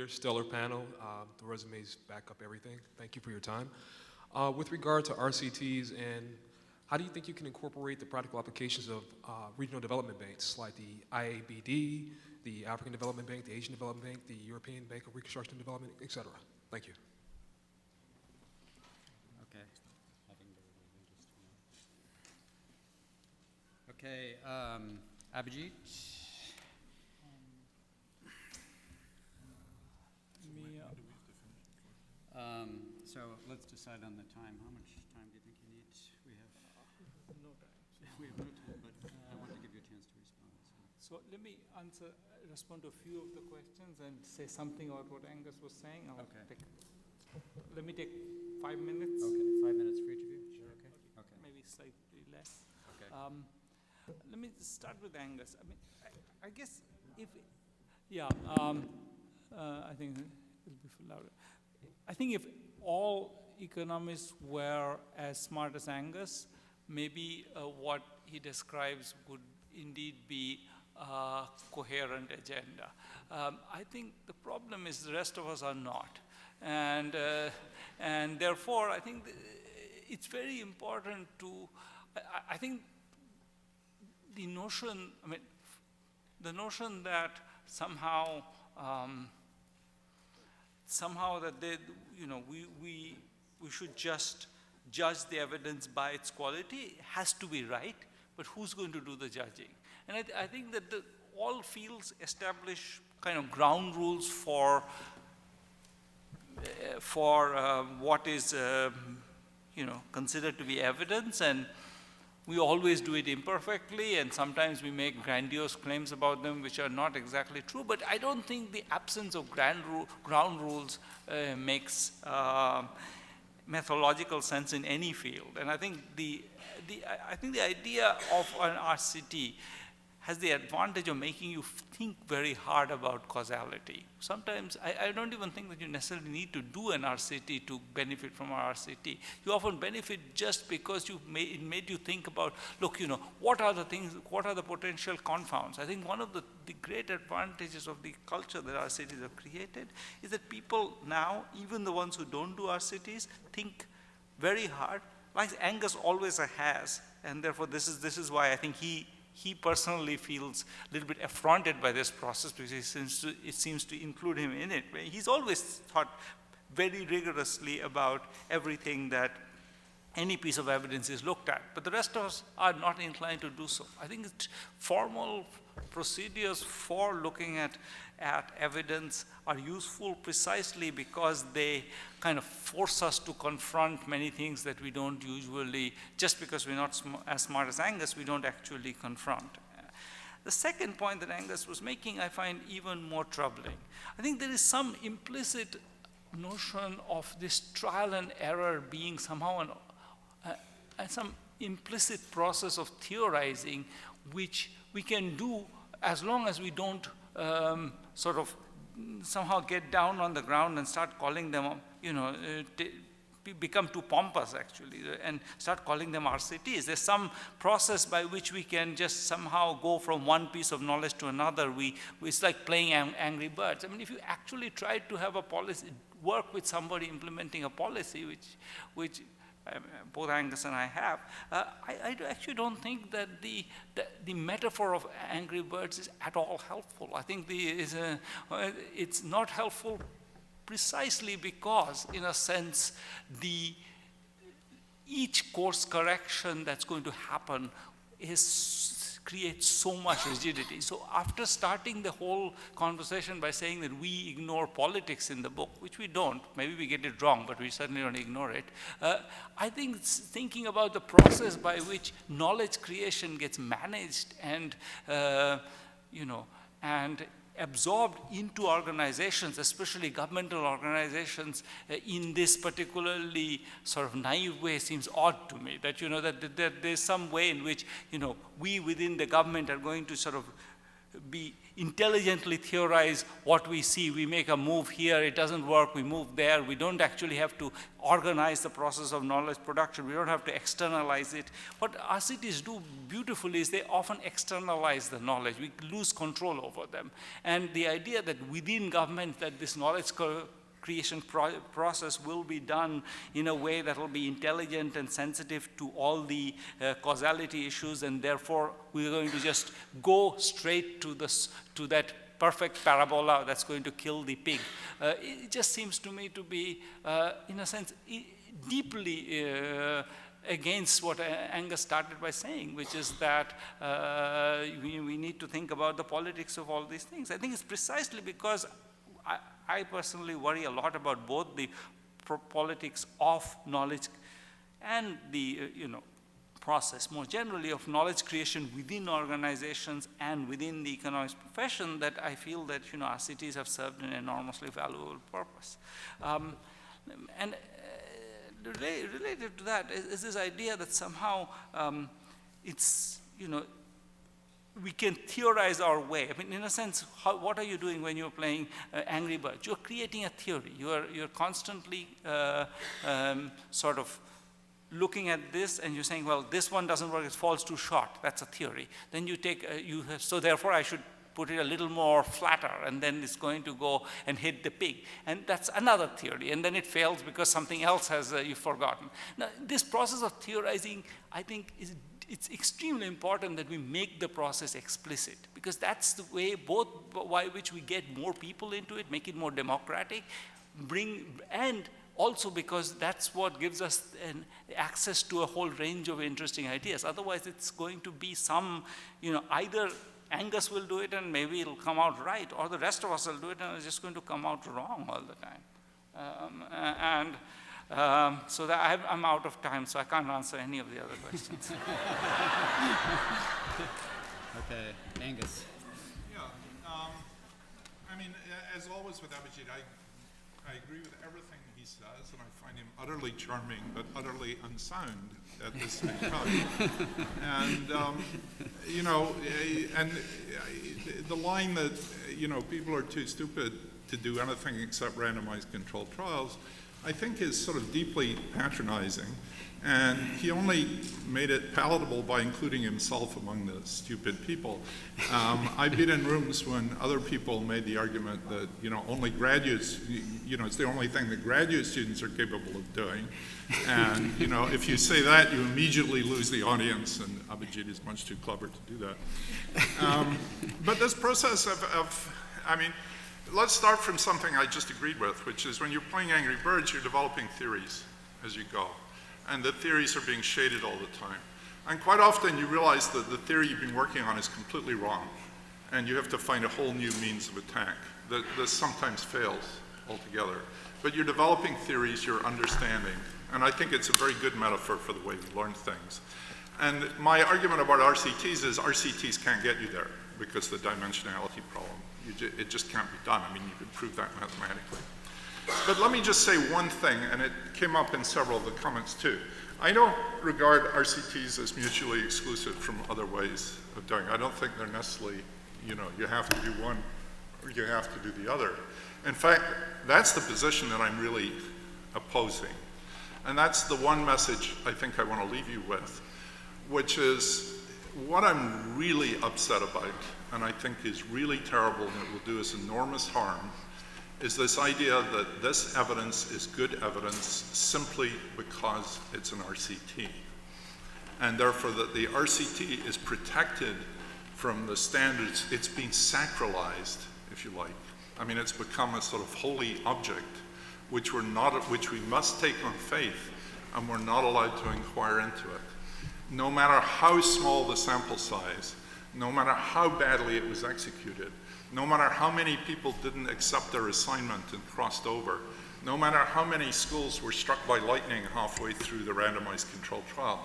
stellar panel. The resumes back up everything. Thank you for your time. With regard to RCTs, and how do you think you can incorporate the practical applications of regional development banks like the IABD, the African Development Bank, the Asian Development Bank, the European Bank of Reconstruction and Development, et cetera? Thank you. Okay. Okay, Abhijit? So let's decide on the time. How much time do you think you need? We have no time. We have no time, but I want to give you a chance to respond. So let me respond to a few of the questions and say something about what Angus was saying. Let me take 5 minutes. Okay, 5 minutes for each of you? Sure. Okay. Maybe slightly less. Okay. Let me start with Angus. I mean, I guess if, I think it'll be louder. I think if all economists were as smart as Angus, maybe what he describes would indeed be a coherent agenda. I think the problem is the rest of us are not. And therefore, I think it's very important to, I think the notion, that somehow that we should just judge the evidence by its quality has to be right, but who's going to do the judging? And I think that all fields establish kind of ground rules for what is considered to be evidence, and we always do it imperfectly, and sometimes we make grandiose claims about them which are not exactly true. But I don't think the absence of ground rules makes methodological sense in any field. And I think the idea of an RCT has the advantage of making you think very hard about causality. Sometimes, I don't even think that you necessarily need to do an RCT to benefit from our RCT. You often benefit just because it made you think about, look, what are the things, what are the potential confounds? I think one of the great advantages of the culture that RCTs have created is that people now, even the ones who don't do RCTs, think very hard, like Angus always has, and therefore this is why I think he personally feels a little bit affronted by this process, because it seems to include him in it. He's always thought very rigorously about everything that any piece of evidence is looked at, but the rest of us are not inclined to do so. I think formal procedures for looking at evidence are useful precisely because they kind of force us to confront many things that we don't usually, just because we're not as smart as Angus, we don't actually confront. The second point that Angus was making, I find even more troubling. I think there is some implicit notion of this trial and error being somehow some implicit process of theorizing, which we can do as long as we don't sort of somehow get down on the ground and start calling them, become too pompous actually, and start calling them RCTs. There's some process by which we can just somehow go from one piece of knowledge to another. It's like playing Angry Birds. I mean, if you actually try to have a policy, work with somebody implementing a policy, which both Angus and I have, I actually don't think that the metaphor of Angry Birds is at all helpful. I think it's not helpful precisely because, in a sense, each course correction that's going to happen creates so much rigidity. So after starting the whole conversation by saying that we ignore politics in the book, which we don't, maybe we get it wrong, but we certainly don't ignore it, I think thinking about the process by which knowledge creation gets managed and, and absorbed into organizations, especially governmental organizations, in this particularly sort of naive way seems odd to me. That that there's some way in which we within the government are going to sort of be intelligently theorize what we see. We make a move here, it doesn't work, we move there. We don't actually have to organize the process of knowledge production. We don't have to externalize it. What RCTs do beautifully is they often externalize the knowledge. We lose control over them. And the idea that within government that this knowledge creation process will be done in a way that will be intelligent and sensitive to all the causality issues, and therefore we're going to just go straight to that perfect parabola that's going to kill the pig. It just seems to me to be, in a sense, deeply against what Angus started by saying, which is that we need to think about the politics of all these things. I think it's precisely because I personally worry a lot about both the politics of knowledge and the process more generally of knowledge creation within organizations and within the economics profession that I feel that RCTs have served an enormously valuable purpose. And related to that is this idea that somehow it's we can theorize our way. I mean, in a sense, what are you doing when you're playing Angry Birds? You're creating a theory. You're constantly sort of looking at this and you're saying, well, this one doesn't work, it falls too short. That's a theory. Then you take, so therefore I should put it a little more flatter, and then it's going to go and hit the pig. And that's another theory. And then it fails because something else has you've forgotten. Now, this process of theorizing, I think, it's extremely important that we make the process explicit, because that's the way both by which we get more people into it, make it more democratic, and also because that's what gives us access to a whole range of interesting ideas. Otherwise, it's going to be some, either Angus will do it and maybe it'll come out right, or the rest of us will do it and it's just going to come out wrong all the time. So that I'm out of time, so I can't answer any of the other questions. Okay, Angus. Yeah, I mean, as always with Abhijit, I agree with everything he says, and I find him utterly charming, but utterly unsound at the same time. And, you know, and the line that, you know, people are too stupid to do anything except randomized controlled trials, I think is sort of deeply patronizing. And he only made it palatable by including himself among the stupid people. I've been in rooms when other people made the argument that, you know, only graduates, you know, it's the only thing that graduate students are capable of doing. And, you know, if you say that, you immediately lose the audience, and Abhijit is much too clever to do that. But this process of, I mean, let's start from something I just agreed with, which is when you're playing Angry Birds, you're developing theories as you go. And the theories are being shaded all the time. And quite often you realize that the theory you've been working on is completely wrong, and you have to find a whole new means of attack. This sometimes fails altogether. But you're developing theories, you're understanding, and I think it's a very good metaphor for the way we learn things. And my argument about RCTs is RCTs can't get you there because the dimensionality problem, it just can't be done. I mean, you could prove that mathematically. But let me just say one thing, and it came up in several of the comments too. I don't regard RCTs as mutually exclusive from other ways of doing it. I don't think they're necessarily, you know, you have to do one or you have to do the other. In fact, that's the position that I'm really opposing. And that's the one message I think I want to leave you with, which is what I'm really upset about, and I think is really terrible and it will do us enormous harm, is this idea that this evidence is good evidence simply because it's an RCT. And therefore that the RCT is protected from the standards. It's been sacralized, if you like. I mean, it's become a sort of holy object which we must take on faith, and we're not allowed to inquire into it. No matter how small the sample size, no matter how badly it was executed, no matter how many people didn't accept their assignment and crossed over, no matter how many schools were struck by lightning halfway through the randomized controlled trial.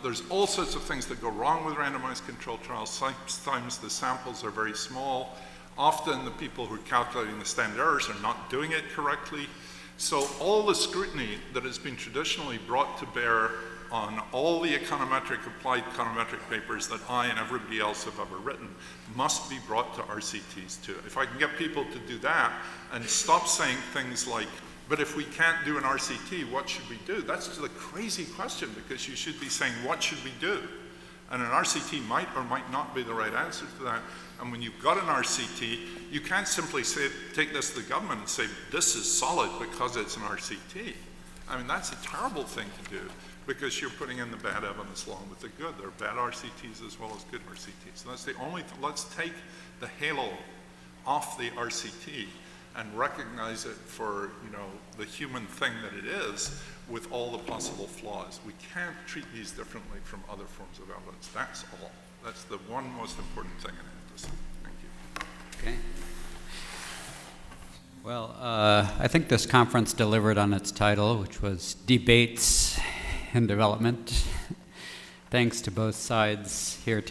There's all sorts of things that go wrong with randomized controlled trials. Sometimes the samples are very small. Often the people who are calculating the standard errors are not doing it correctly. So all the scrutiny that has been traditionally brought to bear on all the econometric, applied econometric papers that I and everybody else have ever written must be brought to RCTs too. If I can get people to do that and stop saying things like, but if we can't do an RCT, what should we do? That's just a crazy question, because you should be saying, what should we do? And an RCT might or might not be the right answer to that. And when you've got an RCT, you can't simply say, take this to the government and say, this is solid because it's an RCT. I mean, that's a terrible thing to do, because you're putting in the bad evidence along with the good. There are bad RCTs as well as good RCTs. So that's the only thing. Let's take the halo off the RCT and recognize it for, you know, the human thing that it is, with all the possible flaws. We can't treat these differently from other forms of evidence. That's all. That's the one most important thing I have to say. Thank you. Okay. Well, I think this conference delivered on its title, which was Debates in Development. Thanks to both sides here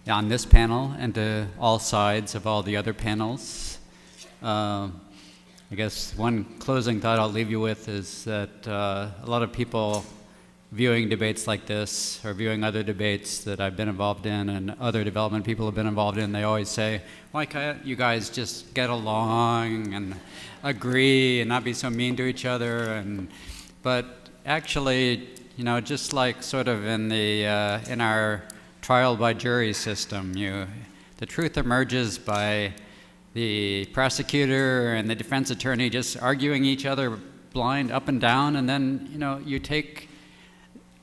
on this panel and to all sides of all the other panels. I guess one closing thought I'll leave you with is that a lot of people viewing debates like this or viewing other debates that I've been involved in and other development people have been involved in, they always say, why can't you guys just get along and agree and not be so mean to each other? But actually, you know, just like sort of in our trial by jury system, the truth emerges by the prosecutor and the defense attorney just arguing each other blind up and down, and then, you know, you take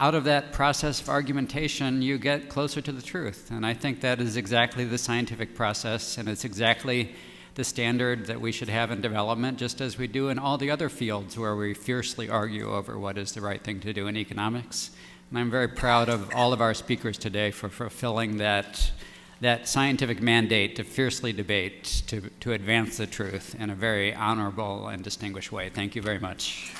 out of that process of argumentation, you get closer to the truth. And I think that is exactly the scientific process, and it's exactly the standard that we should have in development, just as we do in all the other fields where we fiercely argue over what is the right thing to do in economics. And I'm very proud of all of our speakers today for fulfilling that scientific mandate to fiercely debate, to advance the truth in a very honorable and distinguished way. Thank you very much.